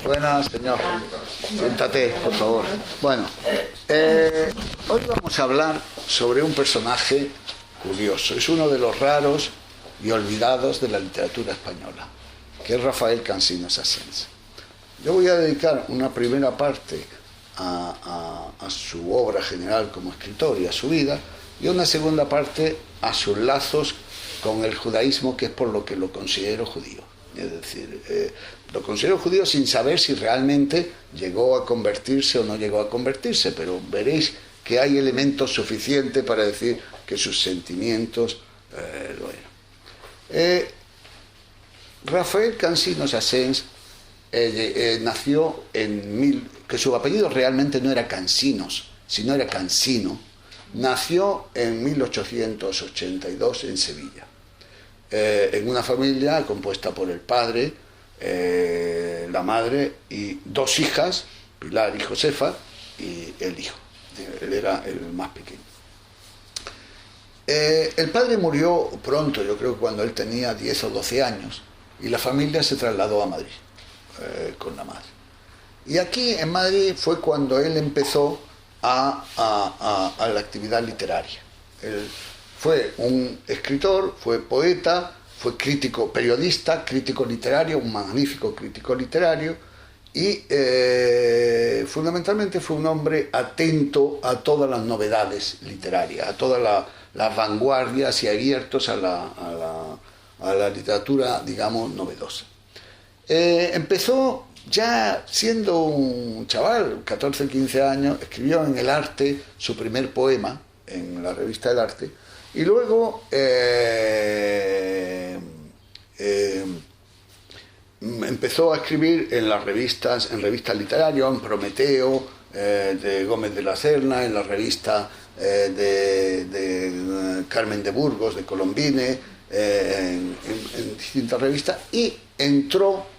Buenas, señor. Siéntate, por favor. Bueno, hoy vamos a hablar sobre un personaje curioso. Es uno de los raros y olvidados de la literatura española, que es Rafael Cansinos Asens. Yo voy a dedicar una primera parte a su obra general como escritor y a su vida, y una segunda parte a sus lazos con el judaísmo, que es por lo que lo considero judío. Es decir, lo considero judío sin saber si realmente llegó a convertirse o no llegó a convertirse, pero veréis que hay elementos suficientes para decir que sus sentimientos lo eran. Rafael Cansinos Asens nació que su apellido realmente no era Cansinos, sino era Cansino. Nació en 1882 en Sevilla, en una familia compuesta por el padre, la madre y dos hijas, Pilar y Josefa, y el hijo. Él era el más pequeño. El padre murió pronto, yo creo que cuando él tenía 10 o 12 años, y la familia se trasladó a Madrid con la madre. Y aquí en Madrid fue cuando él empezó a la actividad literaria. Él fue un escritor, fue poeta, fue crítico, periodista, crítico literario, un magnífico crítico literario, y fundamentalmente fue un hombre atento a todas las novedades literarias, a todas las vanguardias y abiertos a la literatura, digamos, novedosa. Empezó ya siendo un chaval, 14, 15 años, escribió en El Arte su primer poema, en la revista El Arte, y luego empezó a escribir en revistas literarias, en Prometeo, de Gómez de la Serna, en la revista de Carmen de Burgos, de Colombine, en distintas revistas, y entró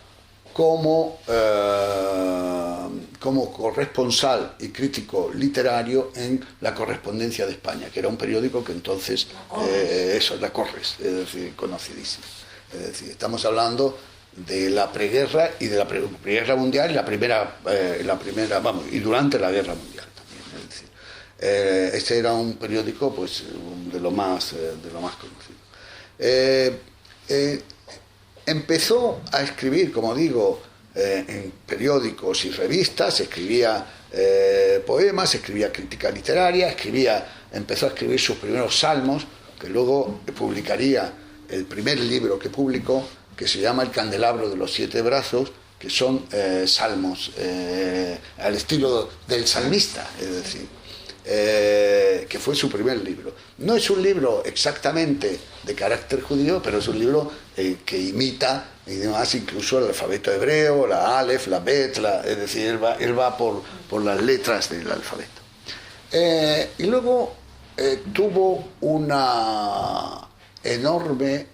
como corresponsal y crítico literario en La Correspondencia de España, que era un periódico que entonces, La Corres, es decir, conocidísimo. Es decir, estamos hablando de la preguerra y de la preguerra mundial y y durante la guerra mundial también. Es decir, este era un periódico, pues, de lo más conocido. Empezó a escribir, como digo, en periódicos y revistas, escribía poemas, escribía crítica literaria, empezó a escribir sus primeros salmos, que luego publicaría el primer libro que publicó, que se llama El Candelabro de los Siete Brazos, que son salmos al estilo del salmista, es decir, que fue su primer libro. No es un libro exactamente de carácter judío, pero es un libro que imita y demás incluso el alfabeto hebreo, la Aleph, la Bet, es decir, él va por las letras del alfabeto. Y luego tuvo una enorme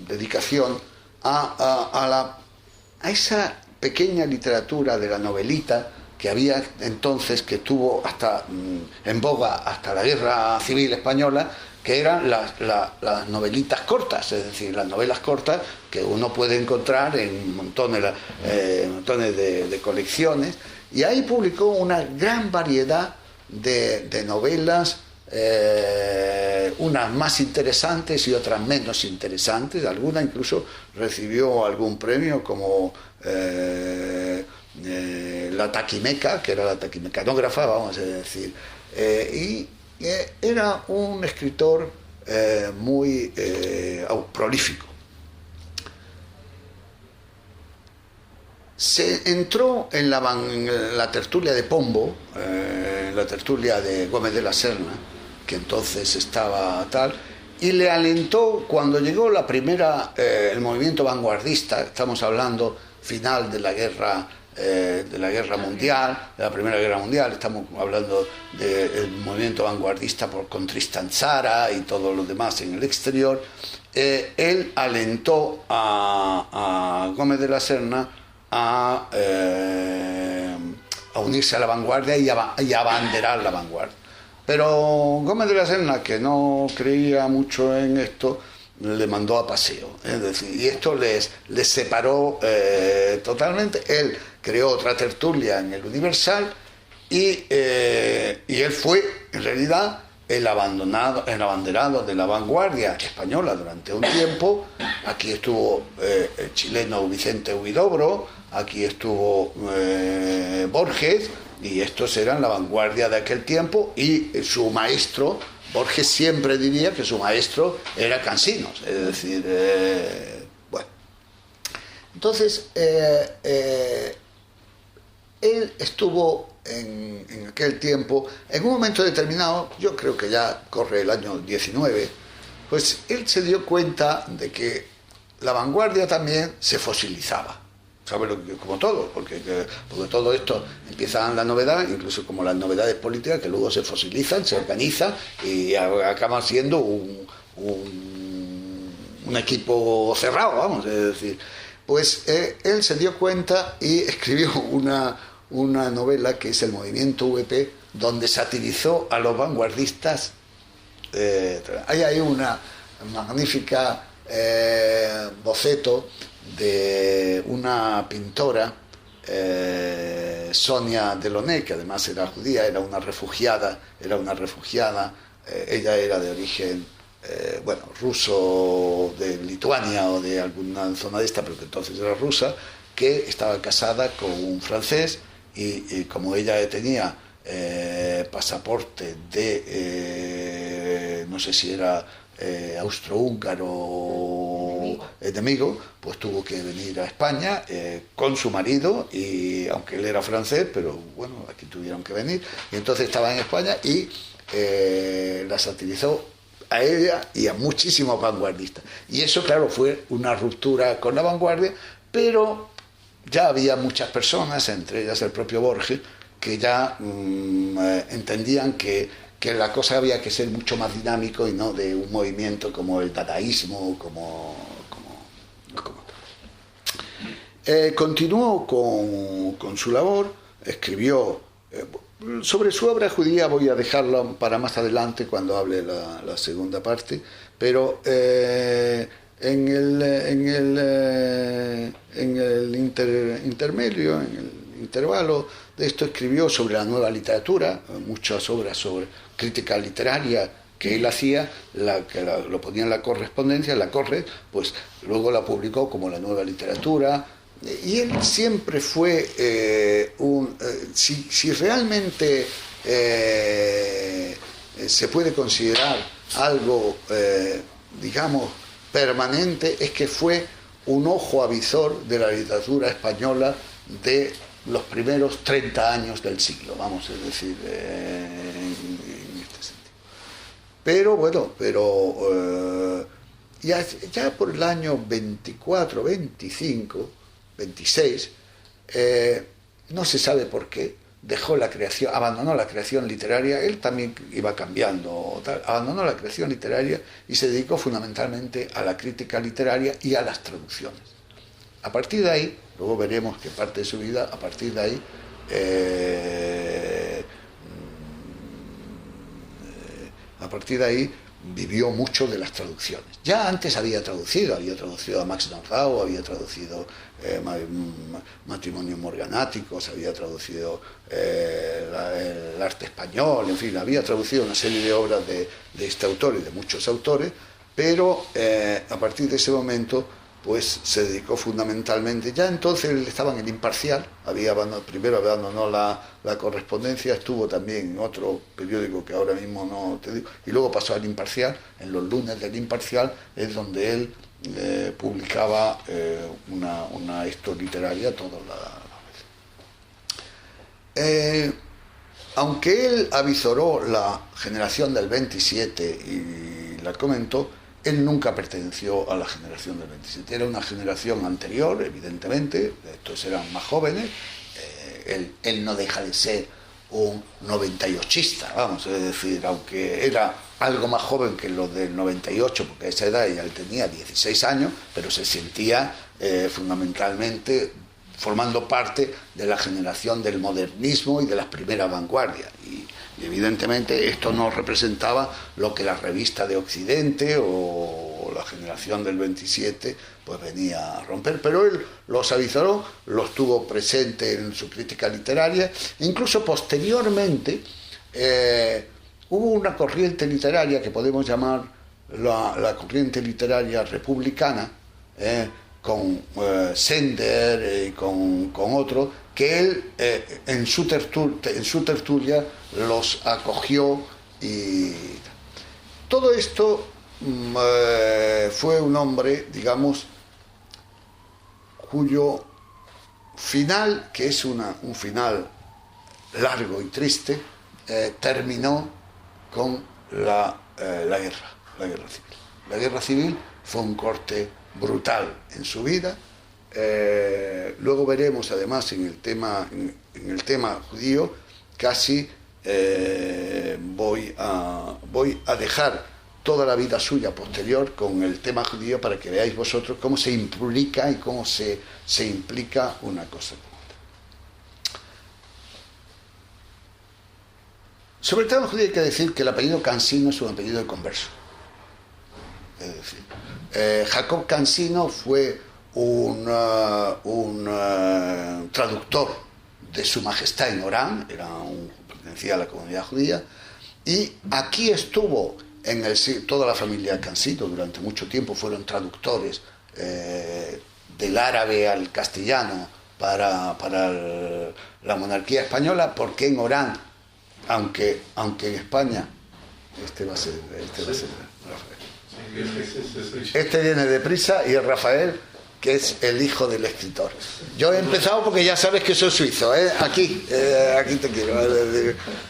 dedicación a esa pequeña literatura de la novelita que había entonces, que estuvo en boga hasta la Guerra Civil Española, que eran las novelitas cortas, es decir, las novelas cortas que uno puede encontrar en montones de colecciones, y ahí publicó una gran variedad de novelas, unas más interesantes y otras menos interesantes. Alguna incluso recibió algún premio, como la taquimeca, que era la taquimecanógrafa, vamos a decir, y era un escritor muy prolífico. Se entró en la tertulia de Pombo, la tertulia de Gómez de la Serna, que entonces estaba tal, y le alentó cuando llegó el movimiento vanguardista. Estamos hablando final de la guerra mundial, de la Primera Guerra Mundial. Estamos hablando del movimiento vanguardista con Tristan Tzara y todo lo demás en el exterior. Él alentó a Gómez de la Serna a unirse a la vanguardia y a abanderar la vanguardia. Pero Gómez de la Serna, que no creía mucho en esto, le mandó a paseo. Es decir, y esto les separó totalmente. Él creó otra tertulia en el Universal y él fue, en realidad, el abanderado de la vanguardia española durante un tiempo. Aquí estuvo el chileno Vicente Huidobro, aquí estuvo Borges, y estos eran la vanguardia de aquel tiempo, y su maestro, Borges siempre diría que su maestro era Cansinos, es decir, bueno. Entonces, él estuvo en aquel tiempo, en un momento determinado, yo creo que ya corre el año 19, pues él se dio cuenta de que la vanguardia también se fosilizaba. ¿Sabes? Como todo, porque todo esto empieza en la novedad, incluso como las novedades políticas, que luego se fosilizan, se organizan y acaban siendo un equipo cerrado, vamos, es decir. Pues él se dio cuenta y escribió una novela que es El Movimiento VP, donde satirizó a los vanguardistas. Hay ahí una magnífica boceto de una pintora, Sonia Delaunay, que además era judía, era una refugiada, ella era de origen ruso, de Lituania o de alguna zona de esta, pero que entonces era rusa, que estaba casada con un francés, y como ella tenía pasaporte de no sé si era austrohúngaro enemigo, pues tuvo que venir a España con su marido, y aunque él era francés, pero bueno, aquí tuvieron que venir, y entonces estaba en España y la satirizó a ella y a muchísimos vanguardistas, y eso, claro, fue una ruptura con la vanguardia, pero ya había muchas personas, entre ellas el propio Borges, que ya entendían que la cosa había que ser mucho más dinámico y no de un movimiento como el dadaísmo, continuó con su labor, escribió sobre su obra judía. Voy a dejarlo para más adelante cuando hable la segunda parte, pero en el intermedio, en el intervalo de esto, escribió sobre la nueva literatura, muchas obras sobre crítica literaria que él hacía, lo ponía en la correspondencia, la Corre, pues luego la publicó como La Nueva Literatura, y él siempre fue si realmente se puede considerar algo, digamos, permanente, es que fue un ojo avisor de la literatura española de los primeros 30 años del siglo, vamos a decir, en este sentido. Pero bueno, ya por el año 24, 25, 26, no se sabe por qué, abandonó la creación literaria. Él también iba cambiando, abandonó la creación literaria y se dedicó fundamentalmente a la crítica literaria y a las traducciones. A partir de ahí, luego veremos que parte de su vida, a partir de ahí, vivió mucho de las traducciones. Ya antes había traducido a Max Nordau, había traducido Matrimonios Morganáticos, había traducido el arte español, en fin, había traducido una serie de obras de este autor y de muchos autores, pero a partir de ese momento pues se dedicó fundamentalmente, ya entonces él estaba en el Imparcial, primero abandonó la correspondencia, estuvo también en otro periódico que ahora mismo no te digo, y luego pasó al Imparcial. En los lunes del Imparcial es donde él publicaba una historia literaria todas las veces. Aunque él avizoró la generación del 27 y la comentó, él nunca perteneció a la generación del 27, era una generación anterior, evidentemente, estos eran más jóvenes. Él no deja de ser un 98ista, vamos, es decir, aunque era algo más joven que los del 98, porque a esa edad ya él tenía 16 años, pero se sentía fundamentalmente formando parte de la generación del modernismo y de las primeras vanguardias. Y evidentemente esto no representaba lo que la revista de Occidente o la generación del 27 pues venía a romper, pero él los avizoró, los tuvo presente en su crítica literaria, e incluso posteriormente hubo una corriente literaria que podemos llamar la corriente literaria republicana, con Sender y con otro, que él en su tertulia los acogió. Y todo esto fue un hombre, digamos, cuyo final, que es un final largo y triste, terminó con la guerra civil. La guerra civil fue un corte brutal en su vida. Luego veremos, además, en el tema judío, casi voy a dejar toda la vida suya posterior con el tema judío para que veáis vosotros cómo se implica y cómo se implica una cosa con otra. Sobre el tema judío hay que decir que el apellido Cansino es un apellido de converso. Es decir, Jacob Cansino fue un traductor de Su Majestad en Orán, pertenecía a la comunidad judía, y aquí estuvo toda la familia Cansino durante mucho tiempo, fueron traductores del árabe al castellano para la monarquía española, porque en Orán, aunque en España, este va a ser Rafael. Este viene deprisa y es Rafael, que es el hijo del escritor. Yo he empezado porque ya sabes que soy suizo, ¿eh? Aquí te quiero.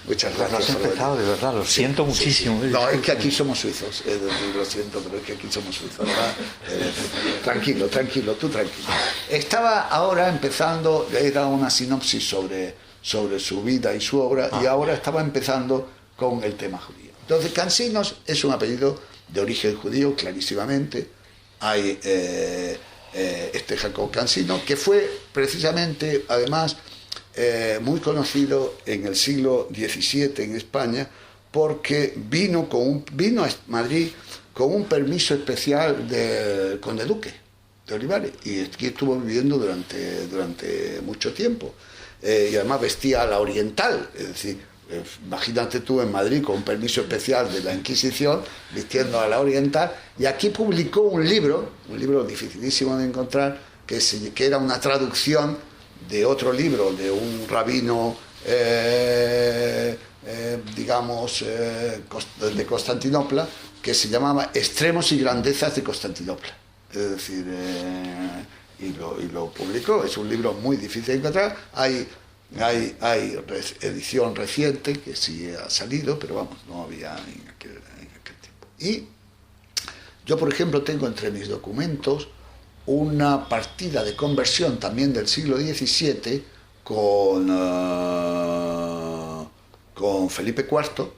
Muchas gracias. Lo has empezado, de verdad, lo siento muchísimo. No, es que aquí somos suizos, lo siento, pero es que aquí somos suizos, ¿verdad? Tranquilo, tú tranquilo. Estaba ahora empezando, era una sinopsis sobre su vida y su obra, y ahora estaba empezando con el tema judío. Entonces, Cansinos es un apellido de origen judío, clarísimamente. Hay este Jacob Cansino, que fue precisamente, además, muy conocido en el siglo XVII en España, porque vino a Madrid con un permiso especial del conde duque de Olivares, y aquí estuvo viviendo durante mucho tiempo, y además vestía a la oriental, es decir, imagínate tú en Madrid con un permiso especial de la Inquisición, vistiendo a la oriental, y aquí publicó un libro dificilísimo de encontrar, que era una traducción de otro libro de un rabino, de Constantinopla, que se llamaba Extremos y Grandezas de Constantinopla. Es decir, y lo publicó. Es un libro muy difícil de encontrar. Hay edición reciente que sí ha salido, pero vamos, no había en aquel tiempo. Y yo, por ejemplo, tengo entre mis documentos una partida de conversión también del siglo XVII con Felipe IV,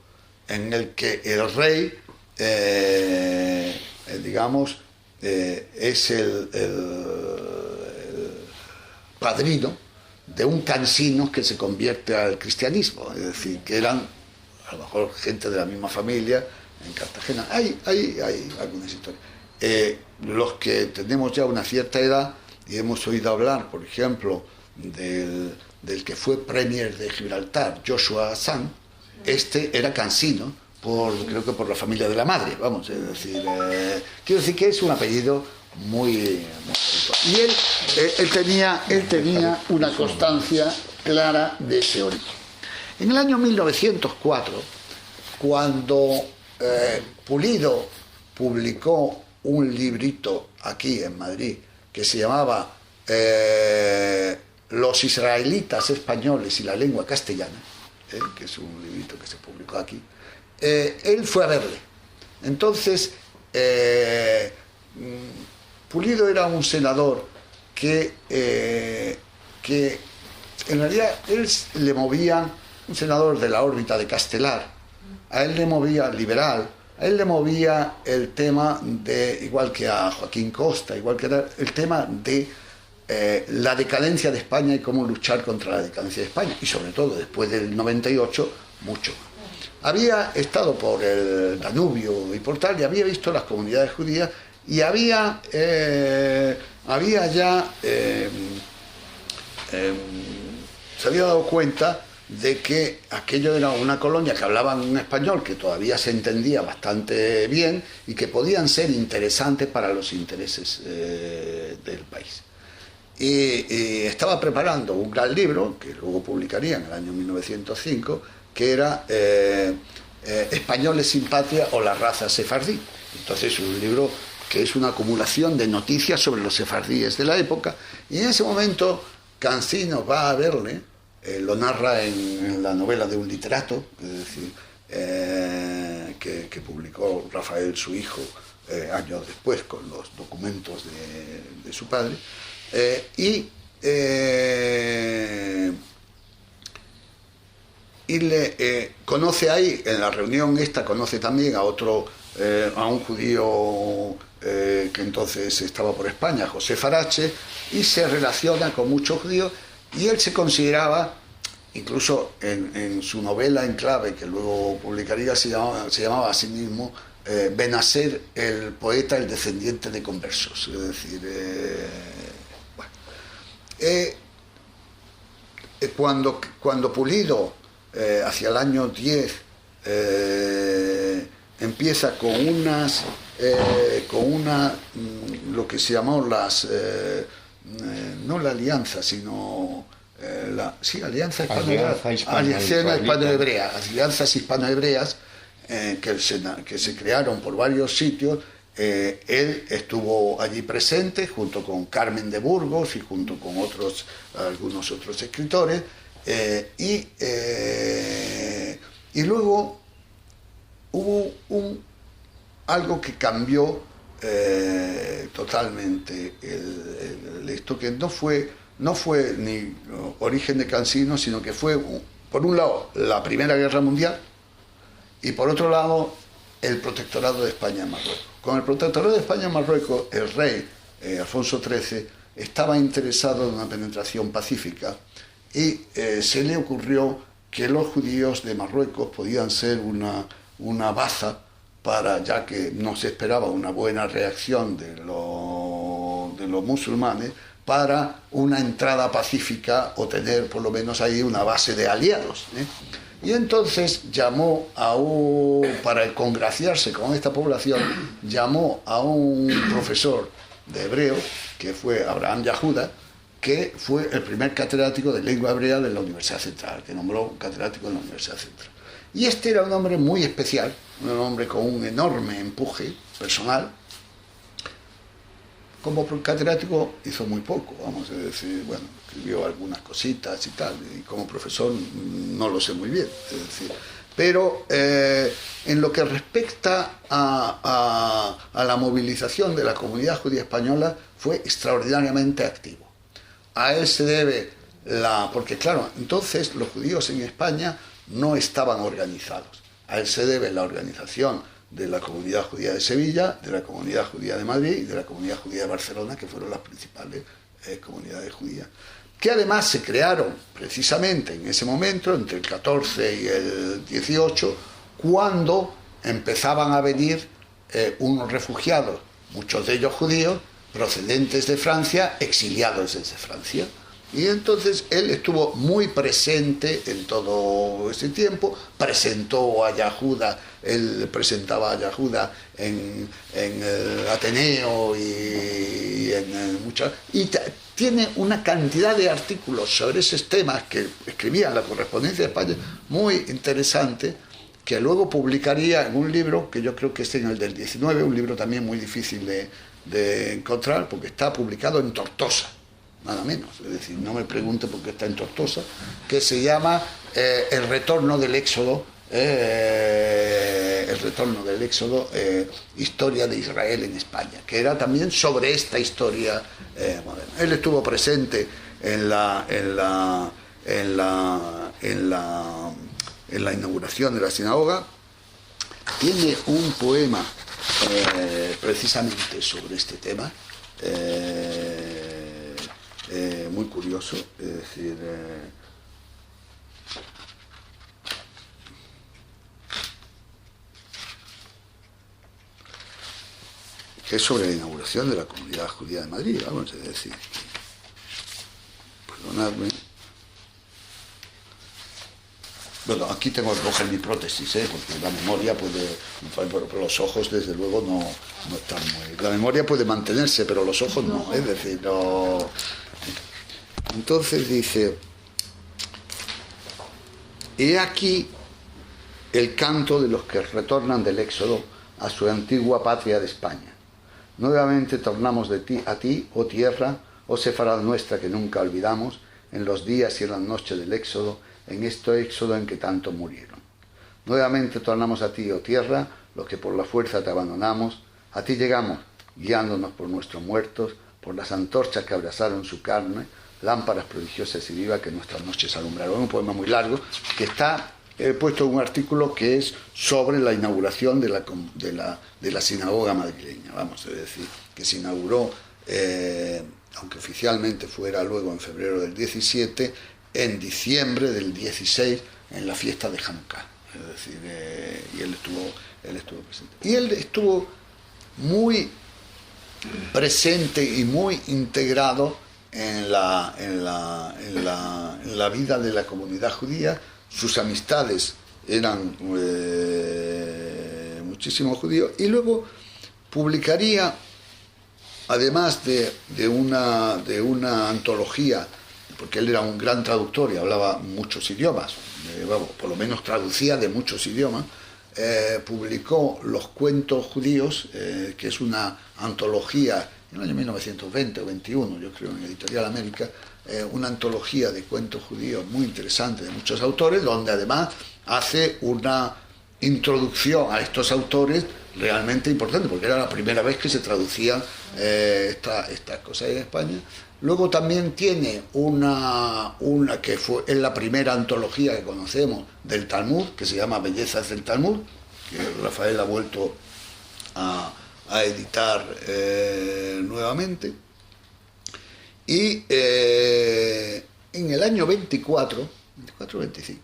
en el que el rey, es el padrino de un cansino que se convierte al cristianismo, es decir, que eran a lo mejor gente de la misma familia en Cartagena. Hay algunas historias. Los que tenemos ya una cierta edad y hemos oído hablar, por ejemplo, del que fue premier de Gibraltar, Joshua Hassan, este era cansino, creo que por la familia de la madre, vamos, es decir, quiero decir que es un apellido muy bonito. Y él tenía una constancia clara de ese origen. En el año 1904, cuando Pulido publicó un librito aquí en Madrid que se llamaba Los israelitas españoles y la lengua castellana, que es un librito que se publicó aquí, él fue a verle. Entonces, Pulido era un senador que en realidad él le movía, un senador de la órbita de Castelar, a él le movía liberal, a él le movía el tema de, igual que a Joaquín Costa, igual que era el tema de la decadencia de España y cómo luchar contra la decadencia de España, y sobre todo después del 98, mucho. Había estado por el Danubio y por tal, y había visto las comunidades judías, Y había ya... se había dado cuenta de que aquello era una colonia que hablaban un español que todavía se entendía bastante bien y que podían ser interesantes para los intereses del país. Y estaba preparando un gran libro, que luego publicaría en el año 1905, que era Españoles sin patria o la raza sefardí. Entonces, un libro que es una acumulación de noticias sobre los sefardíes de la época, y en ese momento Cansino va a verle, lo narra en la novela de un literato, es decir, que publicó Rafael, su hijo, años después, con los documentos de su padre, y le conoce ahí, en la reunión esta, conoce también a un judío que entonces estaba por España, José Farache, y se relaciona con muchos judíos, y él se consideraba, incluso en su novela en clave, que luego publicaría, se llamaba a sí mismo Benasser, el poeta, el descendiente de conversos. Es decir, cuando Pulido, hacia el año 10, empieza con lo que se llamó no la alianza, sino alianza hispano-hebrea, alianzas hispano-hebreas que se crearon por varios sitios. Él estuvo allí presente junto con Carmen de Burgos y junto con algunos otros escritores, y luego hubo algo que cambió totalmente esto, que no fue ni origen de Cansino, sino que fue, por un lado, la Primera Guerra Mundial, y por otro lado, el protectorado de España en Marruecos. Con el protectorado de España en Marruecos, el rey Alfonso XIII estaba interesado en una penetración pacífica, y se le ocurrió que los judíos de Marruecos podían ser una baza ya que no se esperaba una buena reacción de los musulmanes, para una entrada pacífica o tener por lo menos ahí una base de aliados. Y entonces para congraciarse con esta población, llamó a un profesor de hebreo, que fue Abraham Yahuda, que fue el primer catedrático de lengua hebrea de la Universidad Central, que nombró catedrático en la Universidad Central. Y este era un hombre muy especial, un hombre con un enorme empuje personal. Como catedrático hizo muy poco, vamos a decir, bueno, escribió algunas cositas y tal, y como profesor no lo sé muy bien, es decir, pero en lo que respecta a la movilización de la comunidad judía española, fue extraordinariamente activo. A él se debe porque claro, entonces los judíos en España no estaban organizados. A él se debe la organización de la comunidad judía de Sevilla, de la comunidad judía de Madrid y de la comunidad judía de Barcelona, que fueron las principales comunidades judías, que además se crearon precisamente en ese momento, entre el 14 y el 18, cuando empezaban a venir unos refugiados, muchos de ellos judíos, procedentes de Francia, exiliados desde Francia. Y entonces él estuvo muy presente en todo ese tiempo, presentó a Yahuda, él presentaba a Yahuda en el Ateneo y en muchas... Y tiene una cantidad de artículos sobre esos temas que escribía en la Correspondencia de España, muy interesante, que luego publicaría en un libro, que yo creo que es en el del 19, un libro también muy difícil de encontrar, porque está publicado en Tortosa, nada menos, es decir, no me pregunte por qué está en Tortosa, que se llama El retorno del Éxodo, historia de Israel en España, que era también sobre esta historia moderna. Él estuvo presente en la inauguración de la sinagoga. Tiene un poema precisamente sobre este tema, muy curioso, es decir, que es sobre la inauguración de la Comunidad Judía de Madrid, vamos a decir. Perdonadme. Bueno, aquí tengo que coger mi prótesis, porque la memoria puede... Pero los ojos, desde luego, no están muy... La memoria puede mantenerse, pero los ojos no, es decir, no... Entonces dice... He aquí el canto de los que retornan del Éxodo a su antigua patria de España. Nuevamente tornamos a ti, oh tierra, oh Sefarad nuestra que nunca olvidamos, en los días y en las noches del Éxodo, en este Éxodo en que tanto murieron. Nuevamente tornamos a ti, oh tierra, los que por la fuerza te abandonamos, a ti llegamos, guiándonos por nuestros muertos, por las antorchas que abrasaron su carne, lámparas prodigiosas y vivas que nuestras noches alumbraron. Un poema muy largo que está... He puesto un artículo que es sobre la inauguración de la sinagoga madrileña, vamos a decir, que se inauguró, aunque oficialmente fuera luego en febrero del 17, en diciembre del 16, en la fiesta de Hanukkah. Es decir, y él estuvo presente. Y él estuvo muy presente y muy integrado en la vida de la comunidad judía. Sus amistades eran muchísimos judíos, y luego publicaría, además de una antología, porque él era un gran traductor y hablaba muchos idiomas, por lo menos traducía de muchos idiomas, publicó Los Cuentos Judíos, que es una antología en el año 1920 o 21, yo creo, en Editorial América, una antología de cuentos judíos muy interesante de muchos autores, donde además hace una introducción a estos autores realmente importante, porque era la primera vez que se traducían estas cosas en España. Luego también tiene una que es la primera antología que conocemos del Talmud, que se llama Bellezas del Talmud, que Rafael ha vuelto a editar nuevamente. Y en el año 24 o 25.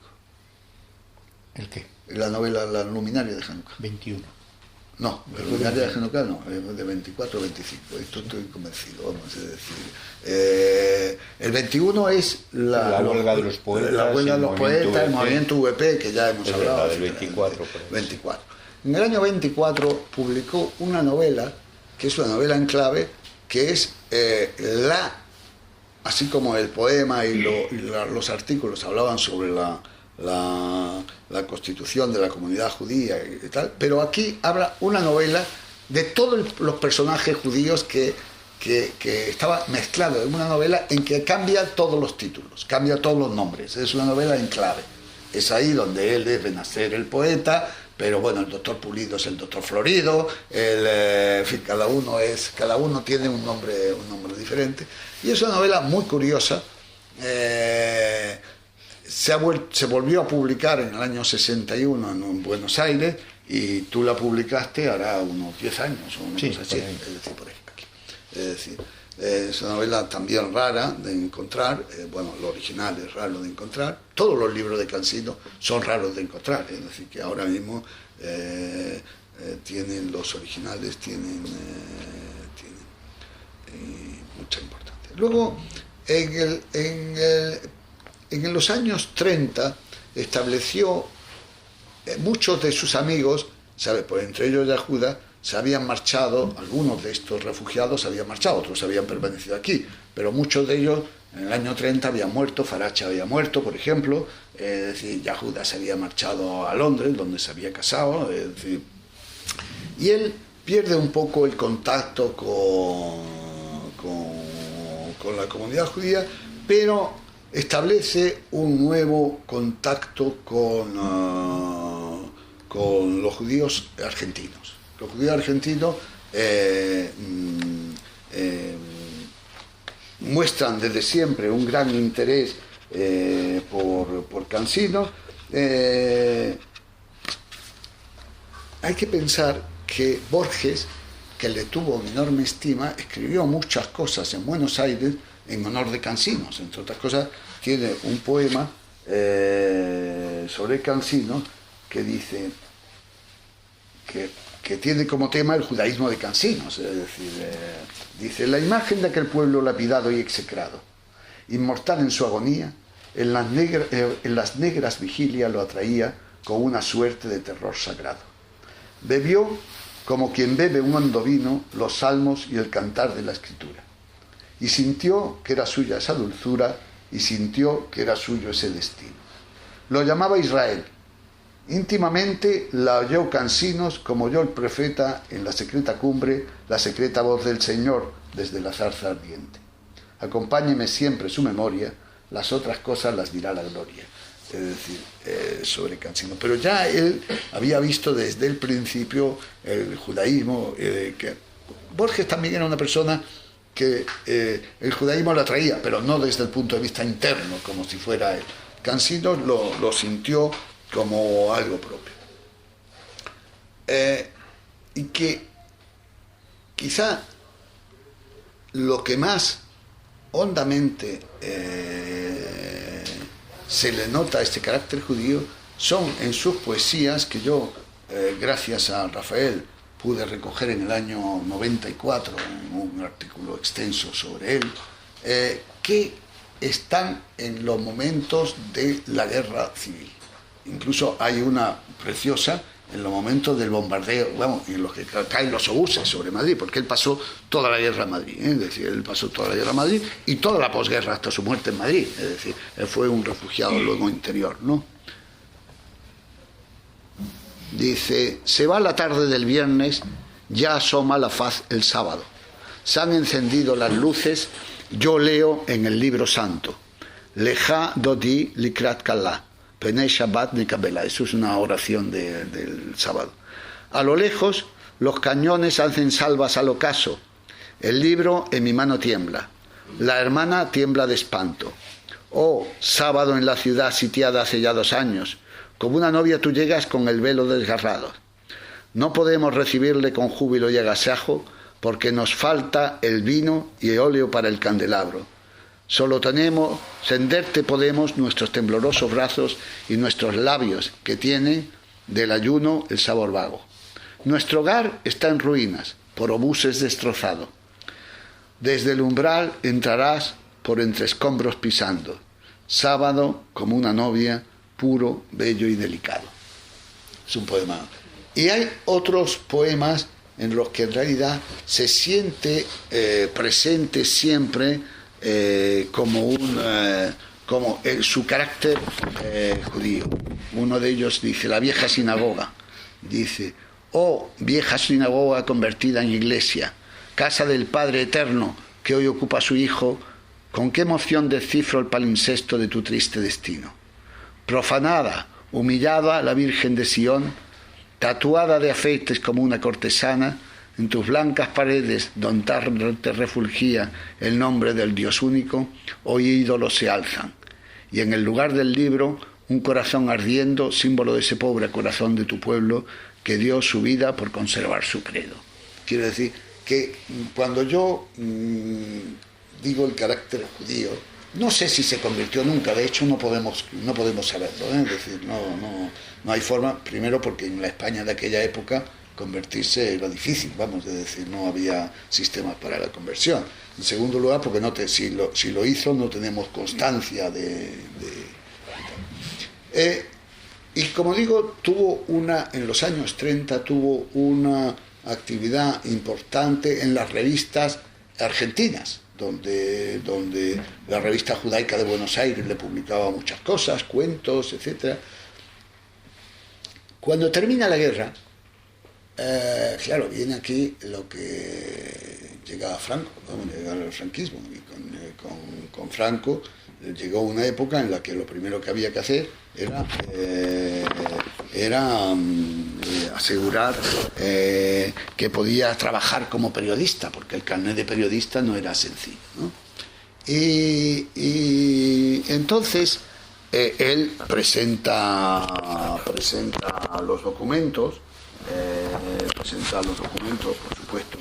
¿El qué? La novela La Luminaria de Hanukkah. 21. No, La Luminaria de Hanukkah no, de 24 o 25. Esto estoy convencido, vamos a decir. El 21 es la huelga de los poetas. La huelga de los poetas, el movimiento VP, que ya hemos hablado. Del 24. 24. En el año 24 publicó una novela, que es una novela en clave, que es así como el poema y los artículos hablaban sobre la constitución de la comunidad judía y tal, pero aquí habla una novela de todos los personajes judíos que estaba mezclado en una novela en que cambia todos los títulos, cambia todos los nombres. Es una novela en clave. Es ahí donde él debe nacer el poeta, pero bueno, el doctor Pulido es el doctor Florido, en fin, cada uno tiene un nombre diferente. Y es una novela muy curiosa. Se volvió a publicar en el año 61 en Buenos Aires, y tú la publicaste hará unos 10 años o una cosa así, es decir, por aquí. Es decir, es una novela también rara de encontrar, bueno, lo original es raro de encontrar, todos los libros de Cansino son raros de encontrar, es decir, que ahora mismo los originales tienen mucha importancia. Luego, en los años 30 estableció muchos de sus amigos, ¿sabe? Por entre ellos Yahuda, se habían marchado, algunos de estos refugiados habían marchado, otros habían permanecido aquí, pero muchos de ellos en el año 30 habían muerto. Faracha había muerto, por ejemplo, es decir, Yahuda se había marchado a Londres, donde se había casado, es decir, y él pierde un poco el contacto con la comunidad judía, pero establece un nuevo contacto con los judíos argentinos. Los judíos argentinos muestran desde siempre un gran interés por Cansino. Hay que pensar que Borges, que le tuvo una enorme estima, escribió muchas cosas en Buenos Aires en honor de Cansinos. Entre otras cosas, tiene un poema sobre Cansinos que dice que que tiene como tema el judaísmo de Cansinos. Es decir, dice: la imagen de aquel pueblo lapidado y execrado, inmortal en su agonía, en las negras vigilias lo atraía con una suerte de terror sagrado. Bebió, como quien bebe un hondo vino, los salmos y el cantar de la escritura, y sintió que era suya esa dulzura, y sintió que era suyo ese destino. Lo llamaba Israel. Íntimamente la oyó Cansinos, como oyó el profeta en la secreta cumbre, la secreta voz del Señor desde la zarza ardiente. Acompáñeme siempre su memoria, las otras cosas las dirá la gloria. Es decir, sobre Cansinos. Pero ya él había visto desde el principio el judaísmo, que Borges también era una persona que el judaísmo lo atraía, pero no desde el punto de vista interno, como si fuera él. Cansinos lo sintió como algo propio. Y que quizá lo que más hondamente se le nota este carácter judío son en sus poesías, que yo, gracias a Rafael, pude recoger en el año 94 en un artículo extenso sobre él, que están en los momentos de la guerra civil. Incluso hay una preciosa en los momentos del bombardeo, bueno, en los que caen los obuses sobre Madrid, porque él pasó toda la guerra en Madrid, es decir, él pasó toda la guerra en Madrid y toda la posguerra hasta su muerte en Madrid, es decir, él fue un refugiado luego interior, ¿no? Dice: se va la tarde del viernes, ya asoma la faz el sábado, se han encendido las luces, yo leo en el libro santo, Leja dodi likrat kallah, Penei Shabbat Nikabela. Eso es una oración del sábado. A lo lejos, los cañones hacen salvas al ocaso. El libro en mi mano tiembla. La hermana tiembla de espanto. Oh, sábado en la ciudad sitiada hace ya 2 años. Como una novia tú llegas con el velo desgarrado. No podemos recibirle con júbilo y agasajo, porque nos falta el vino y el óleo para el candelabro. Solo tenemos, tenderte podemos nuestros temblorosos brazos y nuestros labios, que tienen del ayuno el sabor vago. Nuestro hogar está en ruinas, por obuses destrozado. Desde el umbral entrarás por entre escombros pisando. Sábado como una novia, puro, bello y delicado. Es un poema. Y hay otros poemas en los que en realidad se siente presente siempre como su carácter judío. Uno de ellos dice: la vieja sinagoga. Dice: oh vieja sinagoga convertida en iglesia, casa del Padre Eterno que hoy ocupa a su Hijo, con qué emoción descifro el palimpsesto de tu triste destino. Profanada, humillada la Virgen de Sión, tatuada de afeites como una cortesana, en tus blancas paredes, donde te refulgía el nombre del Dios único, hoy ídolos se alzan. Y en el lugar del libro, un corazón ardiendo, símbolo de ese pobre corazón de tu pueblo que dio su vida por conservar su credo. Quiero decir que cuando yo digo el carácter judío, no sé si se convirtió nunca, de hecho no podemos saberlo, es decir, no hay forma, primero porque en la España de aquella época convertirse era difícil, vamos, es decir, no había sistemas para la conversión. En segundo lugar, porque si lo hizo no tenemos constancia y como digo, en los años 30 tuvo una actividad importante en las revistas argentinas, donde la revista judaica de Buenos Aires le publicaba muchas cosas, cuentos, etc. Cuando termina la guerra, claro, viene aquí lo que llega a Franco, llega al franquismo, y con Franco llegó una época en la que lo primero que había que hacer era asegurar que podía trabajar como periodista, porque el carnet de periodista no era sencillo, ¿no? Y entonces él presenta los documentos, por supuesto,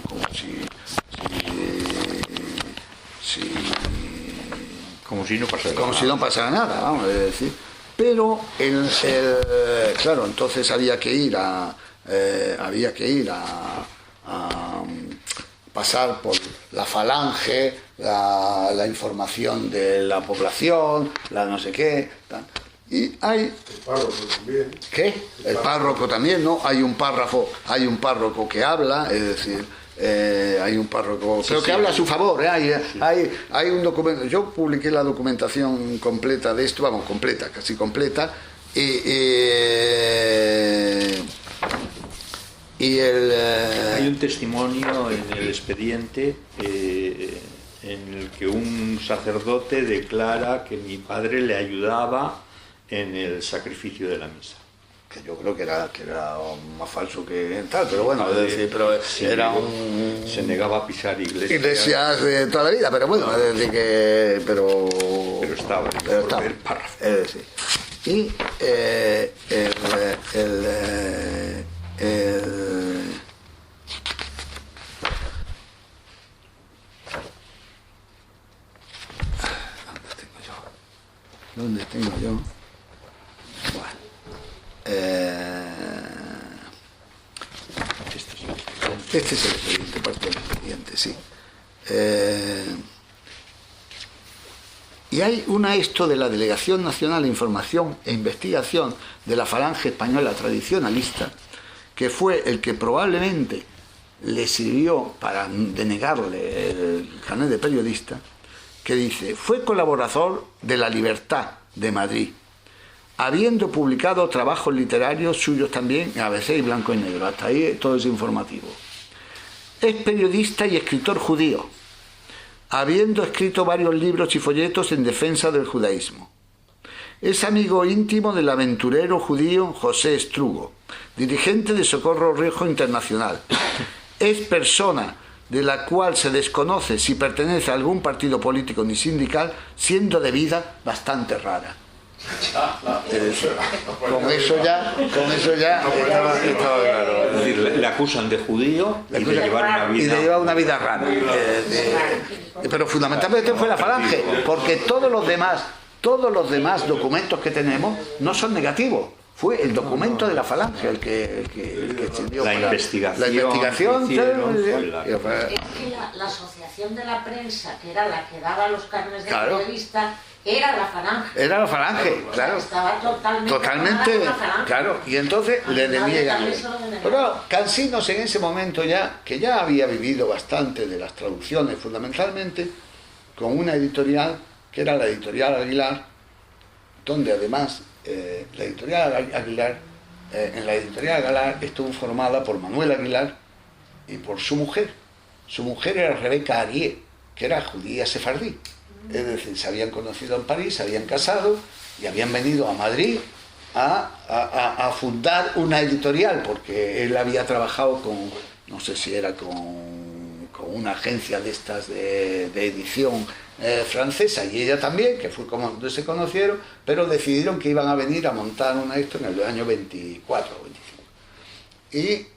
como si no pasara nada, vamos a decir. Pero claro, entonces había que ir a había que ir pasar por la falange, la información de la población, la no sé qué, tal. Y hay... El párroco también. ¿Qué? El párroco también, ¿no? Hay un párroco que habla, es decir, hay un párroco, pero que habla a su favor, ¿eh? Hay un documento, yo publiqué la documentación completa de esto, vamos, completa, casi completa, Hay un testimonio en el expediente en el que un sacerdote declara que mi padre le ayudaba en el sacrificio de la misa. Que yo creo que era más falso que tal, pero bueno, es decir, pero era se negaba a pisar iglesias de toda la vida, pero bueno, es decir que pero estaba el párrafo, es decir, y ¿dónde tengo yo? Bueno, este es el expediente, parte del expediente, sí. Y hay esto de la Delegación Nacional de Información e Investigación de la Falange Española Tradicionalista, que fue el que probablemente le sirvió para denegarle el carnet de periodista, que dice: fue colaborador de La Libertad de Madrid, habiendo publicado trabajos literarios suyos también en ABC y Blanco y Negro. Hasta ahí todo es informativo. Es periodista y escritor judío, habiendo escrito varios libros y folletos en defensa del judaísmo. Es amigo íntimo del aventurero judío José Estrugo, dirigente de Socorro Rojo Internacional. Es persona de la cual se desconoce si pertenece a algún partido político ni sindical, siendo de vida bastante rara. Con eso ya estaba claro. Es decir, le acusan de judío y de llevar una vida rara. Pero fundamentalmente fue la Falange, porque todos los demás documentos que tenemos no son negativos. Fue el documento de la Falange el que sirvió la para investigación. La investigación Es que la asociación de la prensa, que era la que daba los carnes de periodista, era la Falange. Era la Falange, claro. Estaba totalmente la Falange. claro. Y entonces le deniegan. Pero Cansinos en ese momento que ya había vivido bastante de las traducciones, fundamentalmente con una editorial que era la editorial Aguilar, donde además la editorial Aguilar, en la editorial Aguilar estuvo formada por Manuel Aguilar y por su mujer. Su mujer era Rebeca Arié, que era judía sefardí. Es decir, se habían conocido en París, se habían casado y habían venido a Madrid a fundar una editorial, porque él había trabajado con, no sé si era con una agencia de estas de edición francesa, y ella también, que fue como donde se conocieron, pero decidieron que iban a venir a montar esto en el año 24 o 25. Y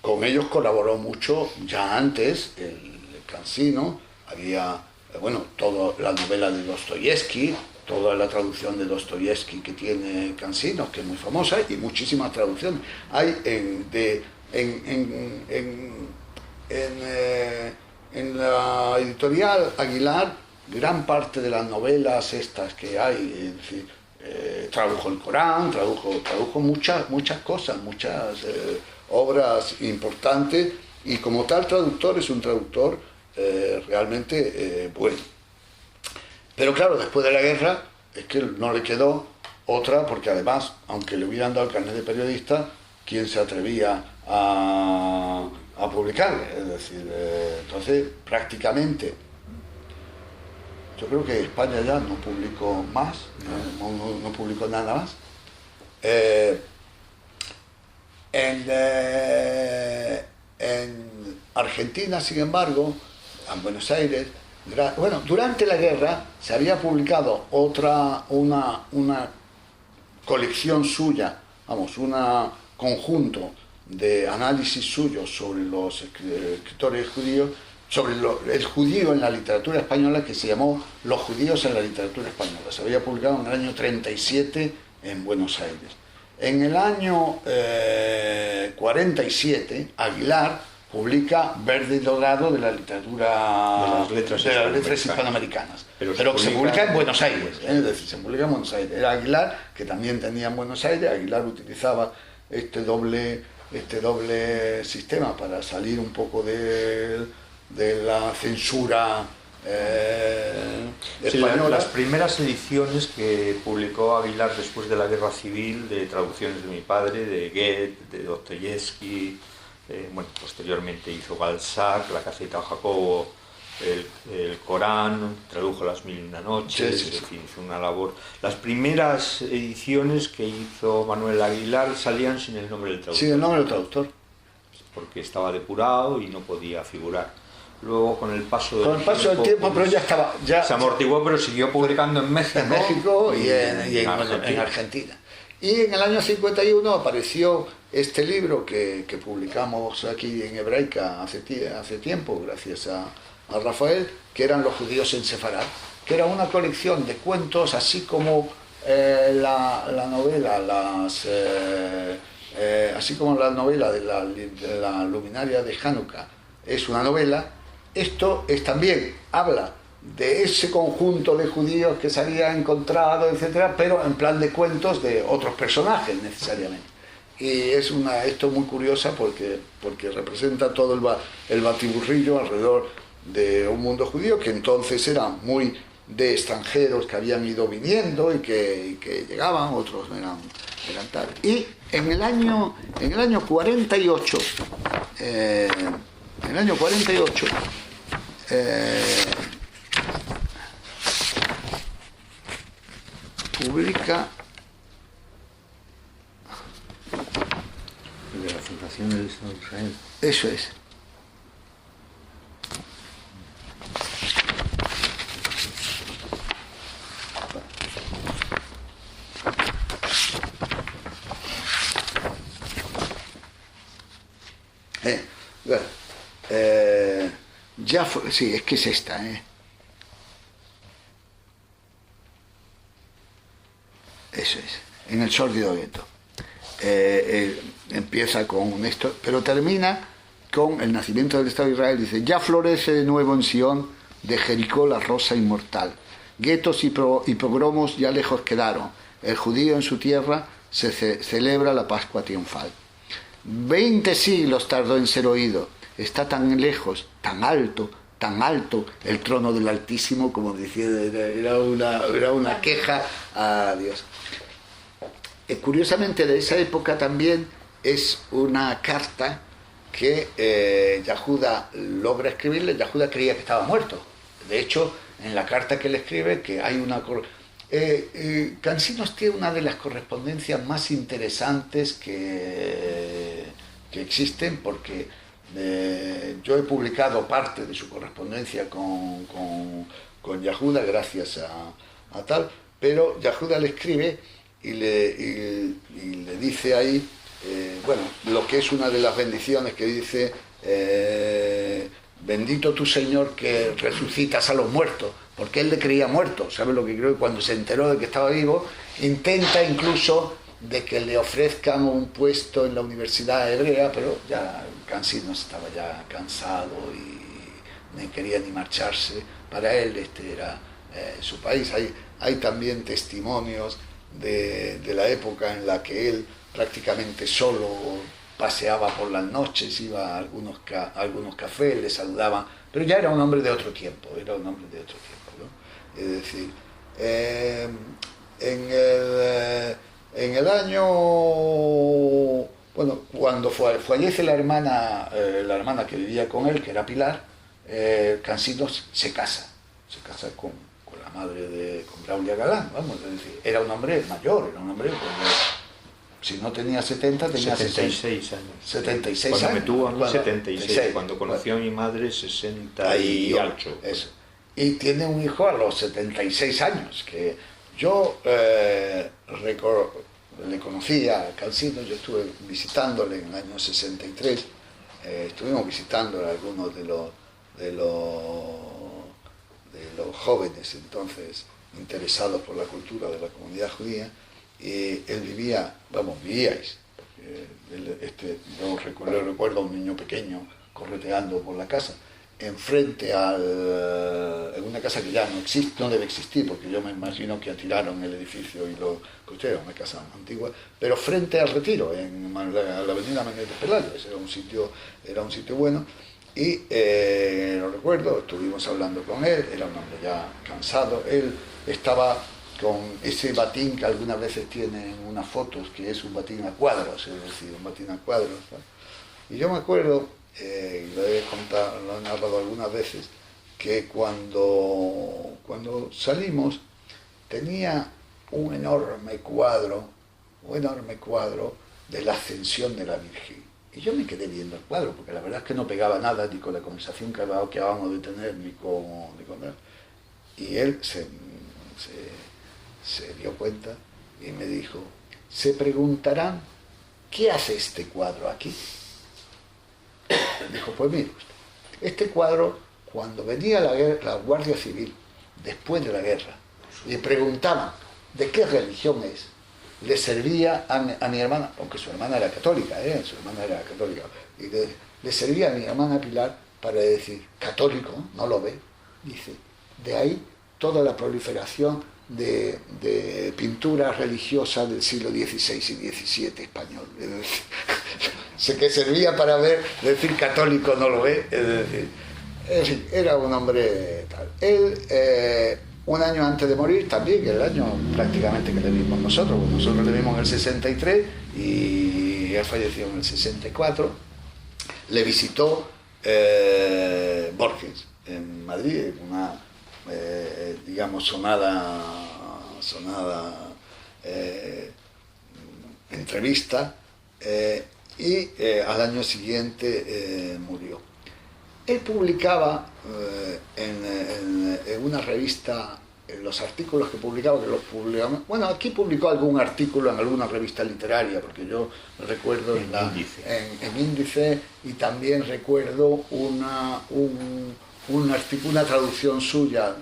con ellos colaboró mucho ya antes el Cansino. Había, toda la novela de Dostoyevsky, toda la traducción de Dostoyevsky que tiene Cansinos, que es muy famosa, y muchísimas traducciones. Hay en la editorial Aguilar, gran parte de las novelas estas que hay, es decir, tradujo el Corán, tradujo muchas cosas, muchas obras importantes, y como tal traductor es un traductor realmente bueno. Pero claro, después de la guerra es que no le quedó otra, porque además, aunque le hubieran dado el carnet de periodista, ¿quién se atrevía a publicarle? Es decir, entonces prácticamente yo creo que España ya no publicó más, no publicó nada más. En Argentina, sin embargo, en Buenos Aires, durante la guerra se había publicado una colección suya, un conjunto de análisis suyos sobre los escritores judíos, sobre el judío en la literatura española, que se llamó Los judíos en la literatura española. Se había publicado en el año 37 en Buenos Aires. En el año 47, Aguilar publica Verde y Dorado de la literatura de las letras hispanoamericanas. Pero se publica en Buenos Aires, es decir, se publica en Buenos Aires. Era Aguilar, que también tenía en Buenos Aires. Aguilar utilizaba este doble sistema para salir un poco de la censura española. Las primeras ediciones que publicó Aguilar después de la Guerra Civil, de traducciones de mi padre, de Goethe, de Dostoyevsky, posteriormente hizo Balzac, La Caseta de Jacobo, el Corán, tradujo Las Mil y una Noches, sí. En fin, hizo una labor. Las primeras ediciones que hizo Manuel Aguilar salían sin el nombre del traductor. Sin el nombre del traductor. Porque estaba depurado y no podía figurar. Luego, con el paso del tiempo, pero ya estaba... se amortiguó, pero siguió publicando en México. En México y en Argentina. Y en el año 51 apareció este libro que publicamos aquí en Hebraica hace tiempo, gracias a Rafael, que eran Los judíos en Sefarad, que era una colección de cuentos, así como la novela, así como la novela de la luminaria de Hanukkah es una novela. Esto también habla de ese conjunto de judíos que se había encontrado, etcétera, pero en plan de cuentos de otros personajes necesariamente. Y es esto muy curiosa porque representa todo el batiburrillo alrededor de un mundo judío que entonces era muy de extranjeros que habían ido viniendo y que llegaban, otros eran tal. Y en el año 48, publica de la fundación del Estado de Israel. Eso es. Sí, es que es esta, Eso es, en el sórdido gueto. Empieza con esto, pero termina con el nacimiento del Estado de Israel. Dice: ya florece de nuevo en Sion, de Jericó la rosa inmortal. Guetos y pogromos ya lejos quedaron. El judío en su tierra se celebra la Pascua triunfal. 20 siglos tardó en ser oído. Está tan lejos, tan alto el trono del Altísimo, como decía, era una queja a Dios. Curiosamente, de esa época también es una carta que Yahuda logra escribirle. Yahuda creía que estaba muerto. De hecho, en la carta que le escribe, que hay una... Cansinos tiene una de las correspondencias más interesantes que existen, porque yo he publicado parte de su correspondencia con Yahuda gracias a tal, pero Yahuda le escribe y le dice ahí, lo que es una de las bendiciones que dice: bendito tu Señor que resucitas a los muertos, porque él le creía muerto. ¿Sabes lo que creo? Y cuando se enteró de que estaba vivo, intenta incluso de que le ofrezcan un puesto en la Universidad Hebrea, pero ya Cansinos estaba ya cansado y no quería ni marcharse. Para él este era su país. Hay también testimonios de la época en la que él prácticamente solo paseaba por las noches, iba a algunos cafés, le saludaban, pero ya era un hombre de otro tiempo, ¿no? Es decir, en el año, cuando fallece la hermana que vivía con él, que era Pilar, Cansinos se casa con la madre con Braulia Galán, vamos, es decir, era un hombre mayor, si no tenía 70, tenía 76 años. 76 cuando años. Me tuvo a mí, 76. 76. Cuando conoció a mi madre, 68. Eso. Y tiene un hijo a los 76 años, que yo le conocí a Cansinos. Yo estuve visitándole en el año 63, estuvimos visitándole a algunos de los jóvenes entonces interesados por la cultura de la comunidad judía, y él vivía, vamos, vivíais, yo recuerdo a un niño pequeño correteando por la casa, enfrente en una casa que ya no existe, no debe existir, porque yo me imagino que atiraron el edificio y lo construyeron, una casa antigua, pero frente al Retiro, en la avenida Menéndez Pelayo. Era un sitio bueno, y lo recuerdo, estuvimos hablando con él, era un hombre ya cansado, él estaba con ese batín que algunas veces tienen unas fotos, que es un batín a cuadros, es decir, un batín a cuadros, ¿no? Y yo me acuerdo, y lo he narrado algunas veces, que cuando salimos tenía un enorme cuadro de la ascensión de la Virgen. Y yo me quedé viendo el cuadro, porque la verdad es que no pegaba nada ni con la conversación que acabamos de tener, ni con él. Y él se dio cuenta y me dijo, se preguntarán, ¿qué hace este cuadro aquí? Dijo, pues mire usted, este cuadro, cuando venía la Guardia Civil, después de la guerra, le preguntaban de qué religión es, le servía a mi hermana, aunque su hermana era católica, y le servía a mi hermana Pilar para decir, católico, ¿no lo ve? Dice, de ahí toda la proliferación de pintura religiosa del siglo XVI y XVII español. Sé que servía para decir católico, no lo ve, es decir, era un hombre tal. Él, un año antes de morir, también, el año prácticamente que le vimos nosotros le vimos en el 63 y él falleció en el 64, le visitó Borges en Madrid, una digamos sonada entrevista, y al año siguiente murió. Él publicaba en una revista, en los artículos que publicaba, bueno, aquí publicó algún artículo en alguna revista literaria, porque yo recuerdo en Índice, y también recuerdo una traducción suya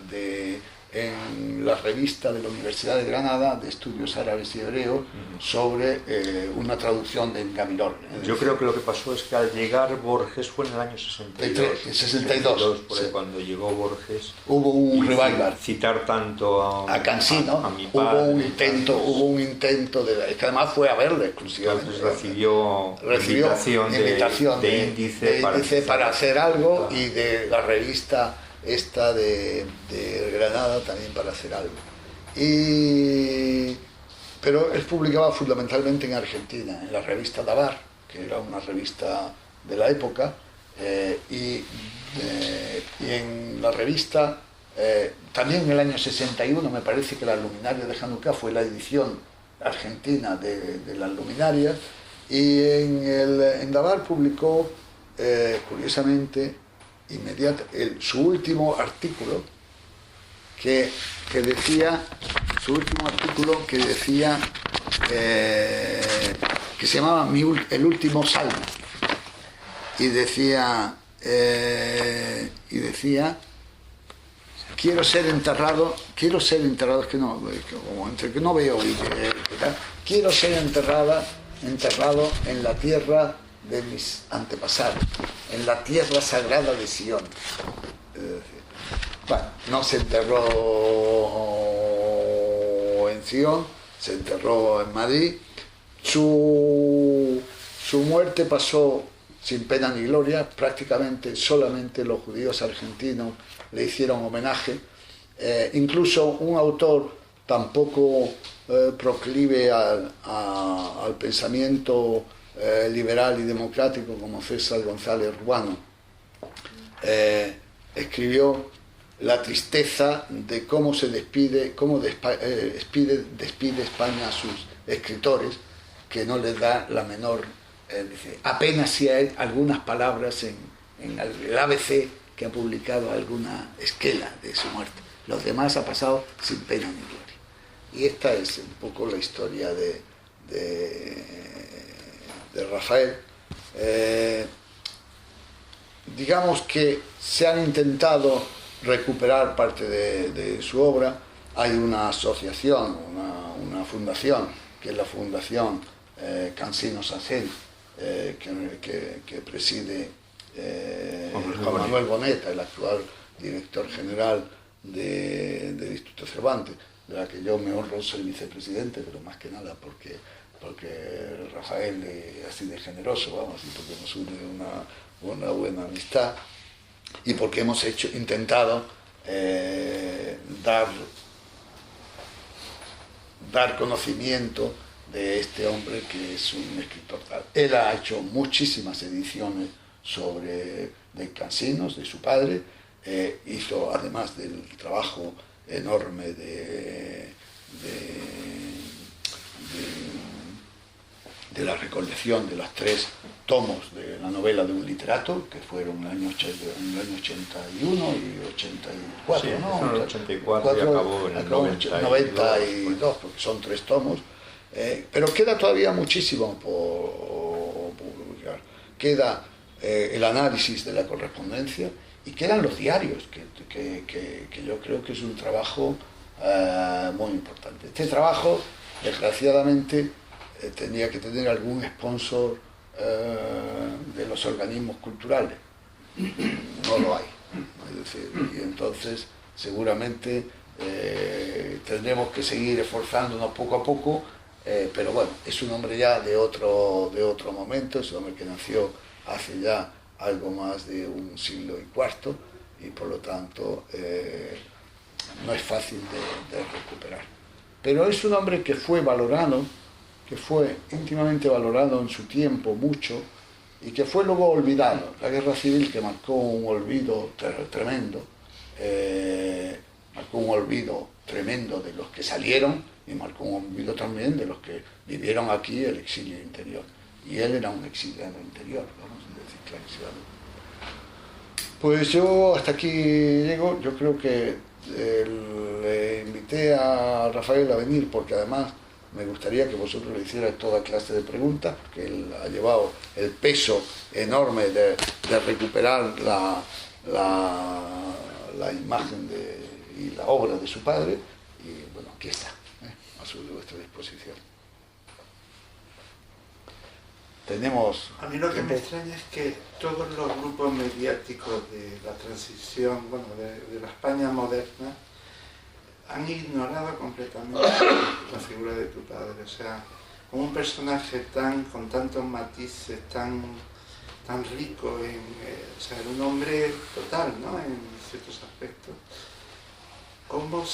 en la revista de la Universidad de Granada de Estudios Árabes y Hebreos sobre una traducción de Gavilón. Yo creo que lo que pasó es que al llegar Borges fue en el año 62. 62, porque sí. Cuando llegó Borges hubo un revival. Citar tanto a Cansino, a mi padre, hubo un intento es que además fue a verle exclusivamente. Entonces recibió invitación de Índice para hacer algo, y de la revista esta de Granada también para hacer algo. Pero él publicaba fundamentalmente en Argentina, en la revista Dabar, que era una revista de la época, y en la revista, también en el año 61, me parece que las Luminarias de Hanukkah fue la edición argentina de las Luminarias, y en Dabar publicó, curiosamente, su último artículo que decía, que se llamaba El último salmo, y decía quiero ser enterrado, es que no, como entre que no veo y quiero ser enterrado en la tierra de mis antepasados, en la tierra sagrada de Sion. Bueno, no se enterró en Sion, se enterró en Madrid. Su muerte pasó sin pena ni gloria, prácticamente solamente los judíos argentinos le hicieron homenaje. Incluso un autor tampoco proclive al pensamiento liberal y democrático como César González Ruano, escribió la tristeza de cómo se despide España a sus escritores, que no les da la menor, dice, apenas si hay algunas palabras en el ABC que ha publicado alguna esquela de su muerte. Los demás ha pasado sin pena ni gloria. Y esta es un poco la historia de Rafael. Digamos que se han intentado recuperar parte de su obra. hay una asociación, una fundación, que es la Fundación Cansino Sacén, que preside Juan Manuel Boneta, el actual director general del Instituto Cervantes, de la que yo me honro ser vicepresidente, pero más que nada porque Rafael es así de generoso, vamos, y porque nos une una buena amistad, y porque hemos intentado dar conocimiento de este hombre que es un escritor tal. Él ha hecho muchísimas ediciones de Cansinos, de su padre, hizo, además del trabajo enorme de la recolección de los 3 tomos de la novela de un literato, que fueron en el año 81 y 84, sí, ¿no? En el 84 y acabó en el 92, porque son 3 tomos, pero queda todavía muchísimo por publicar. Queda el análisis de la correspondencia y quedan los diarios, que yo creo que es un trabajo muy importante. Este trabajo, desgraciadamente, tenía que tener algún sponsor de los organismos culturales. No lo hay. Es decir, y entonces seguramente tendremos que seguir esforzándonos poco a poco, pero bueno, es un hombre ya de otro momento, es un hombre que nació hace ya algo más de un siglo y cuarto, y por lo tanto no es fácil de recuperar. Pero es un hombre que fue valorado, que fue íntimamente valorado en su tiempo mucho, y que fue luego olvidado. La guerra civil, que marcó un olvido tremendo, marcó un olvido tremendo de los que salieron, y marcó un olvido también de los que vivieron aquí el exilio interior. Y él era un exiliado interior, vamos a decir clarísimamente. Pues yo hasta aquí llego. Yo creo que le invité a Rafael a venir porque además me gustaría que vosotros le hicierais toda clase de preguntas, porque él ha llevado el peso enorme de recuperar la imagen y la obra de su padre, y bueno, aquí está, a vuestra disposición. A mí lo que me extraña es que todos los grupos mediáticos de la transición, bueno, de la España moderna, han ignorado completamente la figura de tu padre. O sea, como un personaje con tantos matices, tan rico, o sea, era un hombre total, ¿no?, en ciertos aspectos. ¿Cómo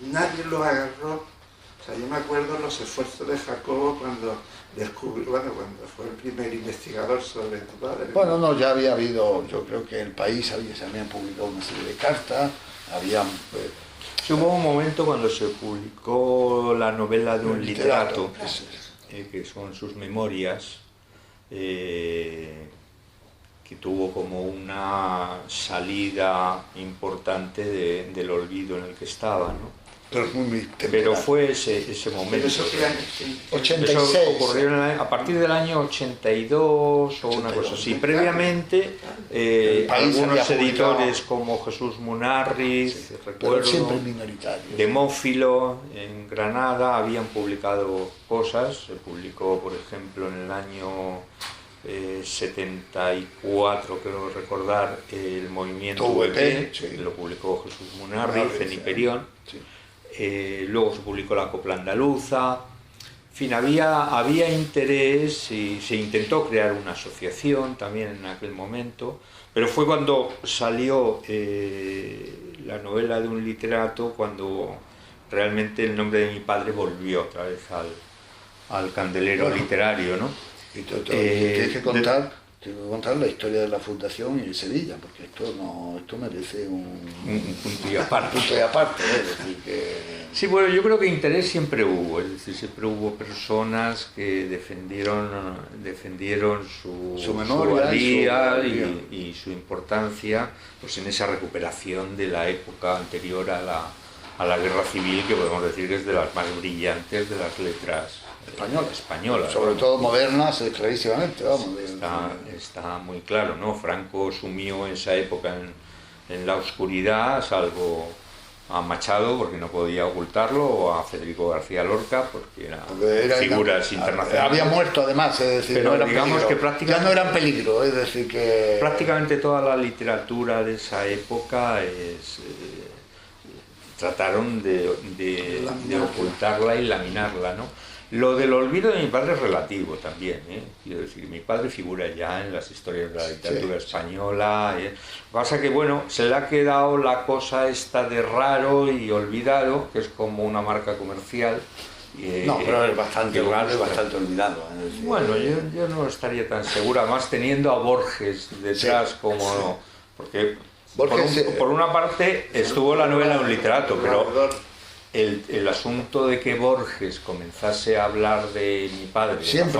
nadie lo agarró? O sea, yo me acuerdo los esfuerzos de Jacobo cuando descubrió, cuando fue el primer investigador sobre tu padre. Bueno, no, ya había habido, yo creo que en El País se habían publicado una serie de cartas, hubo un momento cuando se publicó la novela de un literato, que son sus memorias, que tuvo como una salida importante del olvido en el que estaba, ¿no? Pero fue ese momento. Eso 86. Eso ocurrió a partir del año 82 o una cosa así. Previamente, algunos editores como Jesús Munarriz, recuerdo, Demófilo, en Granada, habían publicado cosas. Se publicó, por ejemplo, en el año 74, creo recordar, el movimiento VP, lo publicó Jesús Munarriz en Hiperión. Luego se publicó la Copla Andaluza. En fin, había interés y se intentó crear una asociación también en aquel momento, pero fue cuando salió la novela de un literato cuando realmente el nombre de mi padre volvió otra vez al candelero literario, ¿no? Y tienes que contar la historia de la fundación y de Sevilla, porque esto merece un punto y aparte. Es decir, Sí, bueno, yo creo que interés siempre hubo, es decir, siempre hubo personas que defendieron su memoria, valía y su importancia, pues en esa recuperación de la época anterior a la guerra civil, que podemos decir que es de las más brillantes de las letras españolas, sobre todo modernas, clarísimamente, vamos. Está muy claro, ¿no? Franco sumió esa época en la oscuridad, salvo a Machado porque no podía ocultarlo, o a Federico García Lorca porque eran figuras internacionales. Había muerto además, es decir, pero no eran digamos peligro. Que prácticamente, ya no eran peligro, es decir que... Prácticamente toda la literatura de esa época trataron de ocultarla y laminarla, ¿no? Lo del olvido de mi padre es relativo también, quiero decir, mi padre figura ya en las historias de la literatura española. Lo que pasa que, bueno, se le ha quedado la cosa esta de raro y olvidado, que es como una marca comercial. No, pero es bastante raro y bastante olvidado. Bueno, yo no estaría tan segura, más teniendo a Borges detrás como... Porque Borges, por una parte estuvo la novela de un literato, pero... El asunto de que Borges comenzase a hablar de mi padre, siempre,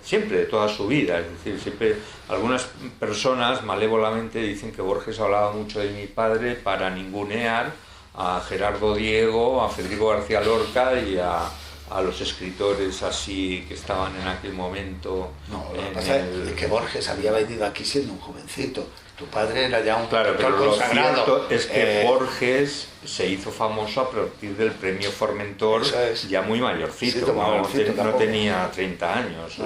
siempre, de toda su vida, es decir, siempre algunas personas malévolamente dicen que Borges hablaba mucho de mi padre para ningunear a Gerardo Diego, a Federico García Lorca y a los escritores así que estaban en aquel momento. No, lo que pasa es que Borges había venido aquí siendo un jovencito. Tu padre era ya un claro, pero lo cierto es que Borges se hizo famoso a partir del premio Formentor, ya muy mayorcito, no tenía 30 años. No,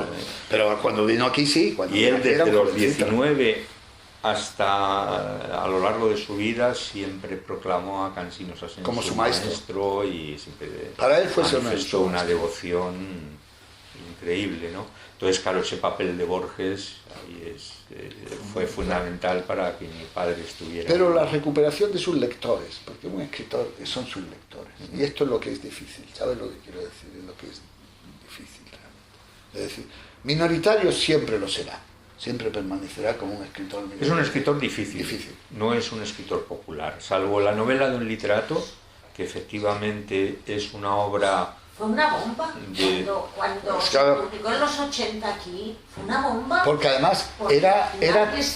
pero cuando vino aquí sí. Y él desde los 19 hasta a lo largo de su vida siempre proclamó a Cansinos Asensio como su maestro y siempre para él fue manifestó una devoción increíble, ¿no? Entonces, claro, ese papel de Borges fue fundamental para que mi padre estuviera. Pero la recuperación de sus lectores, porque un escritor son sus lectores, y esto es lo que es difícil, ¿sabes lo que quiero decir? Es lo que es difícil realmente. Es decir, minoritario siempre lo será, siempre permanecerá como un escritor minoritario. Es un escritor difícil, no es un escritor popular, salvo la novela de un literato, que efectivamente es una obra... Fue una bomba cuando se publicó en los 80 aquí, fue una bomba. Porque además era...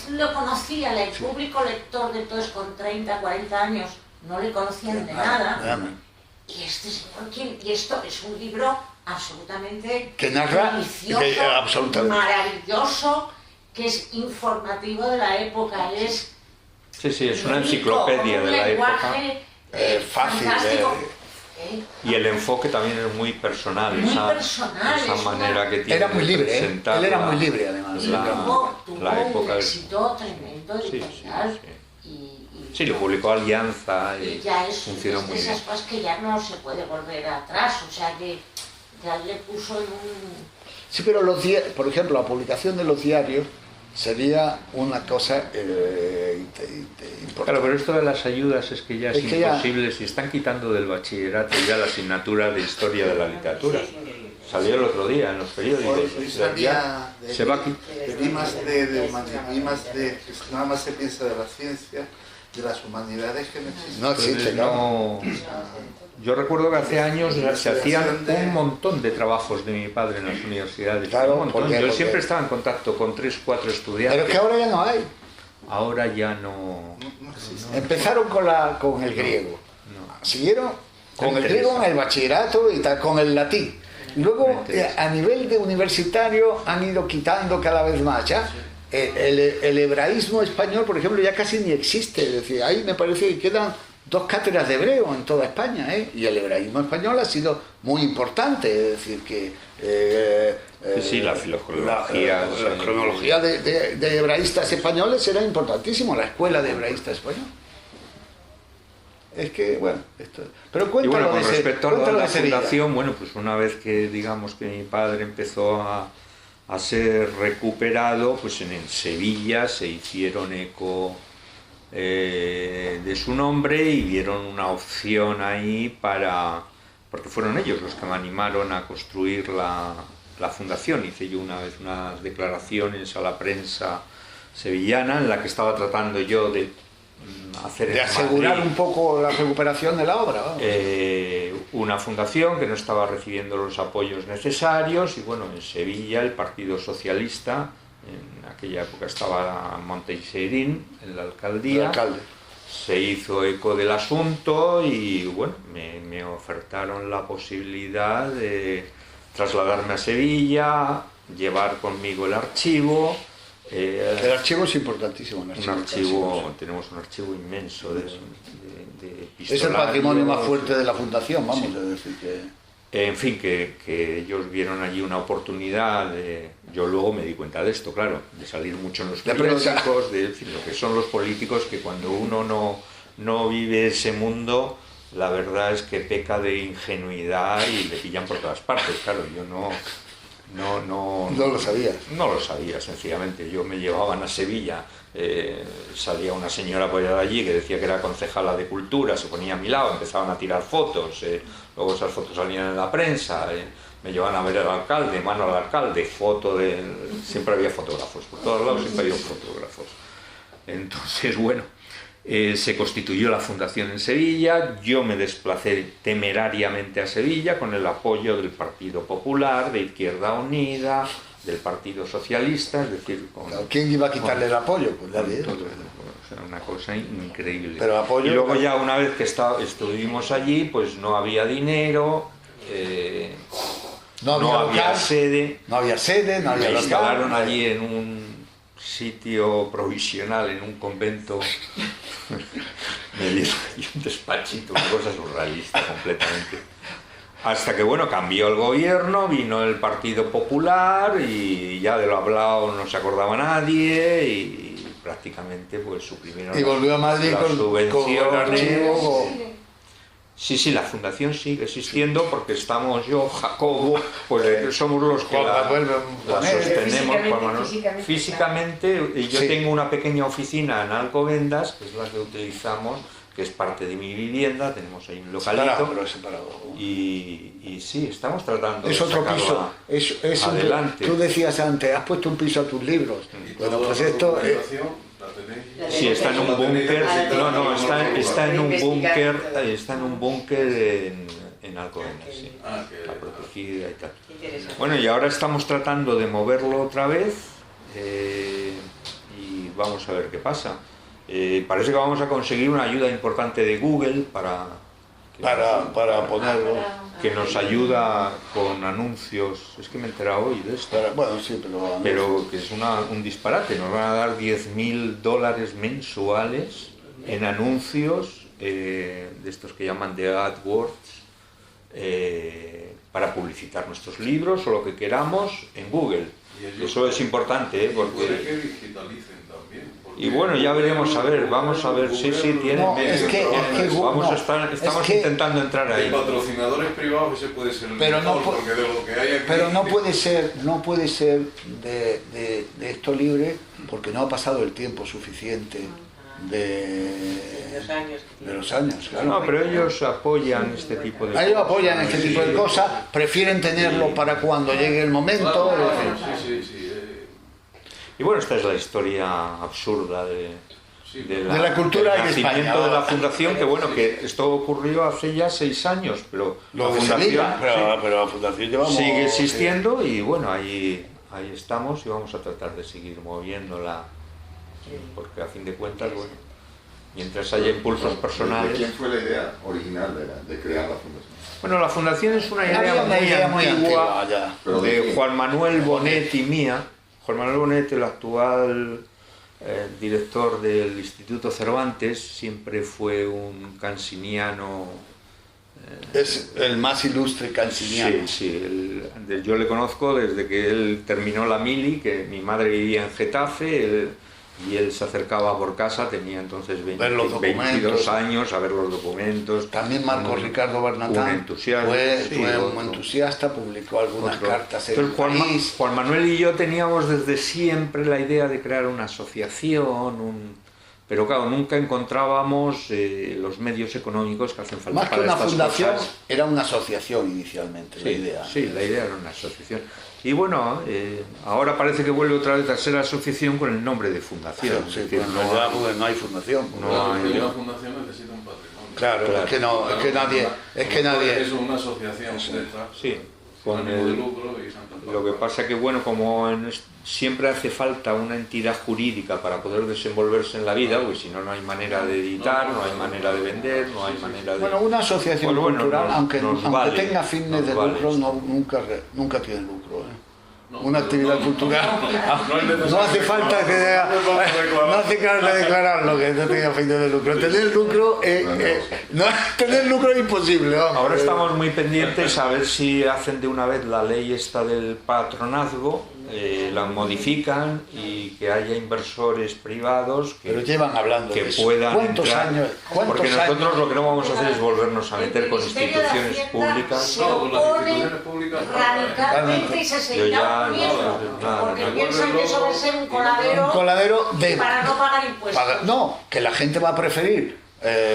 lo conocía, el público lector de todos con 30, 40 años, no le conocían de nada. Y este señor, y esto es un libro absolutamente que narra, delicioso, maravilloso, que es informativo de la época, es... Sí, es una enciclopedia de la época. Fácil. Y el enfoque también es muy personal, esa manera que tiene. Era muy libre, él era muy libre además. La época un éxito tremendo editorial. Sí, lo publicó Alianza y ya funcionó muy bien. Esas cosas que ya no se puede volver atrás, o sea que ya le puso en un... Sí, pero por ejemplo, la publicación de los diarios sería una cosa importante. Claro, pero esto de las ayudas es que ya es imposible, si están quitando del bachillerato ya la asignatura de historia de la literatura. Salió el otro día en los periódicos. Se va aquí. Nada más se piensa de la ciencia, de las humanidades que no existen. No existe, no. Yo recuerdo que hace años se hacían un montón de trabajos de mi padre en las universidades. Claro, yo siempre estaba en contacto con 3 o 4 estudiantes. Pero es que ahora ya no hay. Ahora ya no. Empezaron con el griego. Siguieron con el griego en el bachillerato y tal, con el latín. Luego, a nivel de universitario, han ido quitando cada vez más. ¿Ya? El hebraísmo español, por ejemplo, ya casi ni existe. Es decir, ahí me parece que quedan 2 cátedras de hebreo en toda España, y el hebraísmo español ha sido muy importante, es decir, que... la filología... La cronología de hebraístas españoles era importantísimo, la escuela de hebraístas españoles. Es que, bueno, esto... Pero cuéntalo. Y bueno, con respecto a la fundación, bueno, pues una vez que, digamos, que mi padre empezó a ser recuperado, pues en Sevilla se hicieron eco de su nombre y vieron una opción ahí porque fueron ellos los que me animaron a construir la fundación. Hice yo una vez unas declaraciones a la prensa sevillana en la que estaba tratando yo de hacer de asegurar un poco la recuperación de la obra. Una fundación que no estaba recibiendo los apoyos necesarios y bueno, en Sevilla el Partido Socialista, en aquella época estaba Monteixeirín en la alcaldía, se hizo eco del asunto y bueno, me ofertaron la posibilidad de trasladarme a Sevilla, llevar conmigo el archivo El archivo es importantísimo. Tenemos un archivo inmenso de es el patrimonio más fuerte de la Fundación, vamos a decir que... En fin, que ellos vieron allí una oportunidad. Yo luego me di cuenta de esto, claro, de salir mucho en los periódicos, de lo que son los políticos, que cuando uno no vive ese mundo, la verdad es que peca de ingenuidad y le pillan por todas partes. Claro, yo no lo sabías. No lo sabía, sencillamente. Yo me llevaban a Sevilla, salía una señora apoyada allí que decía que era concejala de Cultura, se ponía a mi lado, empezaban a tirar fotos, luego esas fotos salían en la prensa, me llevaban a ver al alcalde, mano al alcalde, siempre había fotógrafos, por todos lados siempre había fotógrafos. Entonces, bueno, se constituyó la fundación en Sevilla, yo me desplacé temerariamente a Sevilla con el apoyo del Partido Popular, de Izquierda Unida, del Partido Socialista, es decir... ¿Quién iba a quitarle el apoyo? Pues nadie. O sea, una cosa increíble. Pero apoyo, y luego ya una vez que estuvimos allí, pues no había dinero, no había sede. No había sede, no había local. Me instalaron local, allí en un sitio provisional, en un convento. Me dieron ahí un despachito, una cosa surrealista completamente. Hasta que, bueno, cambió el gobierno, vino el Partido Popular y ya de lo hablado no se acordaba nadie y prácticamente pues suprimieron y volvió a Madrid las subvenciones. Sí, la fundación sigue existiendo porque estamos yo, Jacobo, pues somos los que la sostenemos. Físicamente yo tengo una pequeña oficina en Alcobendas, que es la que utilizamos, que es parte de mi vivienda, tenemos ahí un localito, pero separado. Y sí, estamos tratando de sacarlo piso, adelante. Tú decías antes, has puesto un piso a tus libros. Bueno, pues esto... Sí, está en un búnker, está en un búnker en Alcobendas, sí, está protegida y tal. Bueno, y ahora estamos tratando de moverlo otra vez y vamos a ver qué pasa. Parece que vamos a conseguir una ayuda importante de Google para ponerlo, que nos ayuda con anuncios. Es que me he enterado hoy de esto. Pero que es un disparate. Nos van a dar $10.000 mensuales en anuncios de estos que llaman de AdWords, para publicitar nuestros libros o lo que queramos en Google. Eso es importante, porque... Puede que digitalicen también. Y bueno, ya veremos, vamos a ver, sí, tiene... Estamos intentando entrar ahí. De patrocinadores privados ese puede ser el mejor, porque de lo que hay aquí... Pero no puede ser de esto libre, porque no ha pasado el tiempo suficiente de los años, claro. No, pero ellos apoyan este tipo de cosas. Ellos apoyan este tipo de cosas, prefieren tenerlo para cuando llegue el momento. Y bueno, esta es la historia absurda de la cultura del nacimiento de la fundación, que bueno, que esto ocurrió hace ya 6 años, pero la fundación sigue existiendo y bueno, ahí estamos y vamos a tratar de seguir moviéndola, porque a fin de cuentas, bueno, mientras haya impulsos personales... ¿De quién fue la idea original de crear la fundación? Bueno, la fundación es una idea muy antigua de Juan Manuel Bonet y mía. Juan Manuel Bonet, el actual director del Instituto Cervantes, siempre fue un cansiniano. Es el más ilustre cansiniano. Sí, yo le conozco desde que él terminó la mili, que mi madre vivía en Getafe, y él se acercaba por casa, tenía entonces 22 años, a ver los documentos. También Marcos Ricardo Bernatán fue un entusiasta, publicó algunas cartas en el país. Juan Manuel y yo teníamos desde siempre la idea de crear una asociación, pero claro, nunca encontrábamos los medios económicos que hacen falta para estas cosas. Más que una fundación, era una asociación inicialmente, la idea. Sí, la idea era una asociación. Y bueno, ahora parece que vuelve otra vez a ser asociación con el nombre de fundación. No hay fundación. Una fundación necesita un patrimonio. Claro, es que nadie... Es una asociación. Sí. Lo que pasa que bueno, como siempre hace falta una entidad jurídica para poder desenvolverse en la vida, porque si no, no hay manera de editar, no hay manera de vender, no hay manera de... Bueno, una asociación cultural, aunque tenga fines de lucro, nunca tiene lucro. una actividad cultural. No hace falta que no hace falta declararlo que no tenga fin de lucro. Tener lucro tener lucro es imposible. Vamos. Ahora estamos muy pendientes a ver si hacen de una vez la ley esta del patronazgo, la modifican y que haya inversores privados pero llevan hablando que de eso. puedan ¿Cuántos entrar, años? porque nosotros lo que no vamos a hacer es volvernos a meter con instituciones públicas. Se opone radicalmente y se seguirá oponiendo, porque piensan que eso va a ser un coladero para no pagar impuestos. No, que la gente va a preferir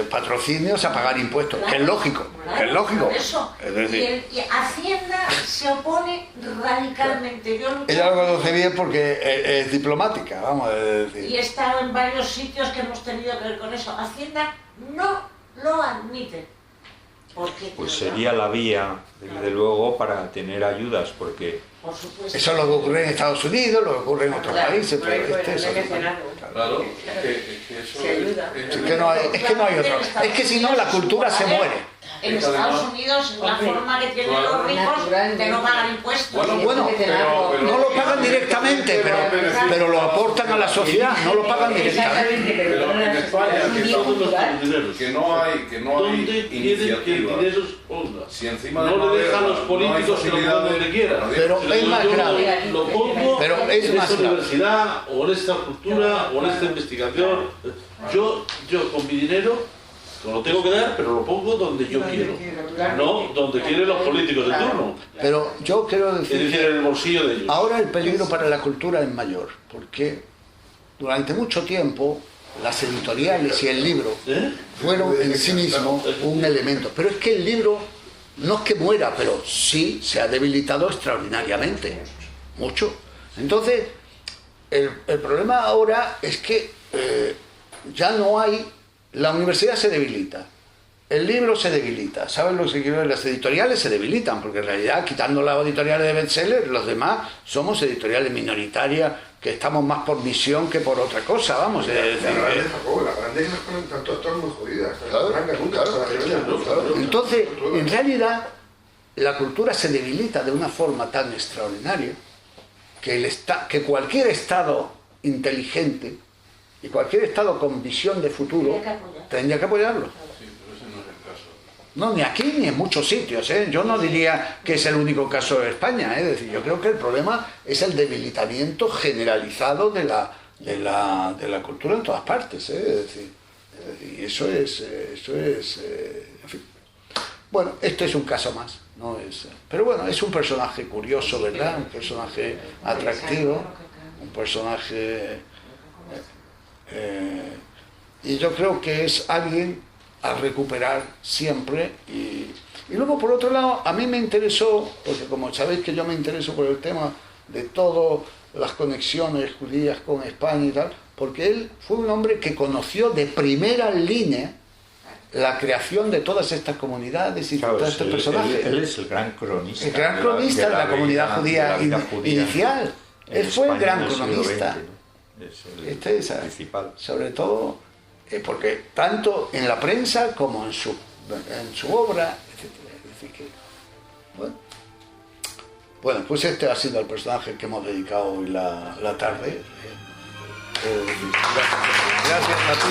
patrocinios a pagar impuestos, que es lógico, Claro, que es lógico. Eso. Es decir, Y Hacienda se opone radicalmente. ella lo conoce bien porque es diplomática, vamos a decir. Y he estado en varios sitios que hemos tenido que ver con eso. Hacienda no lo admite. Pues sería la vía, desde luego, para tener ayudas, porque por supuesto, eso es lo que ocurre en Estados Unidos, lo que ocurre en otros países, pero Claro, que eso se ayuda. es que no hay otro. Es que si no, la cultura se muere. En Estados Unidos, la forma que tienen los ricos de no pagar impuestos. Bueno, no lo pagan directamente, pero lo aportan a la sociedad, no lo pagan directamente. Pero en España, que no hay iniciativa. Si encima no le dejan los políticos que lo pongan donde quieran. Pero es más grave. Lo pongo Pero es en más esta grave. universidad, o en esta cultura, o en esta investigación. Yo con mi dinero lo tengo que dar, pero lo pongo donde yo quiero, no donde quieren los políticos de turno. Pero yo quiero Es decir, decir, en el bolsillo de ellos. ahora el peligro para la cultura es mayor, porque durante mucho tiempo las editoriales y el libro fueron en sí mismo un elemento. Pero es que el libro no es que muera, pero sí se ha debilitado extraordinariamente, mucho. Entonces, el problema ahora es que ya no hay. La universidad se debilita, el libro se debilita, ¿sabes lo que quiero decir? Las editoriales se debilitan, porque en realidad, quitando las editoriales de bestseller, los demás somos editoriales minoritarias, que estamos más por misión que por otra cosa, vamos. Las grandes están todas muy jodidas. Entonces, en realidad, la cultura se debilita de una forma tan extraordinaria que cualquier Estado inteligente y cualquier Estado con visión de futuro tendría que apoyarlo. No, ni aquí ni en muchos sitios, ¿eh? Yo no diría que es el único caso de España, ¿eh? Es decir, yo creo que el problema es el debilitamiento generalizado de la cultura en todas partes, ¿eh? Es decir, y eso es en fin. Bueno, este es un caso más, no es, pero bueno, es un personaje curioso, ¿verdad? Un personaje atractivo, un personaje y yo creo que es alguien a recuperar siempre. Y luego, por otro lado, a mí me interesó, porque como sabéis que yo me intereso por el tema de todas las conexiones judías con España y tal, porque él fue un hombre que conoció de primera línea la creación de todas estas comunidades y todos estos personajes. Él es el gran cronista. El gran cronista de la comunidad judía inicial. Él fue el gran cronista. Este es principal. Sobre todo porque tanto en la prensa como en su obra, etcétera. Es decir que, bueno, pues este ha sido el personaje que hemos dedicado hoy la tarde. Gracias a ti.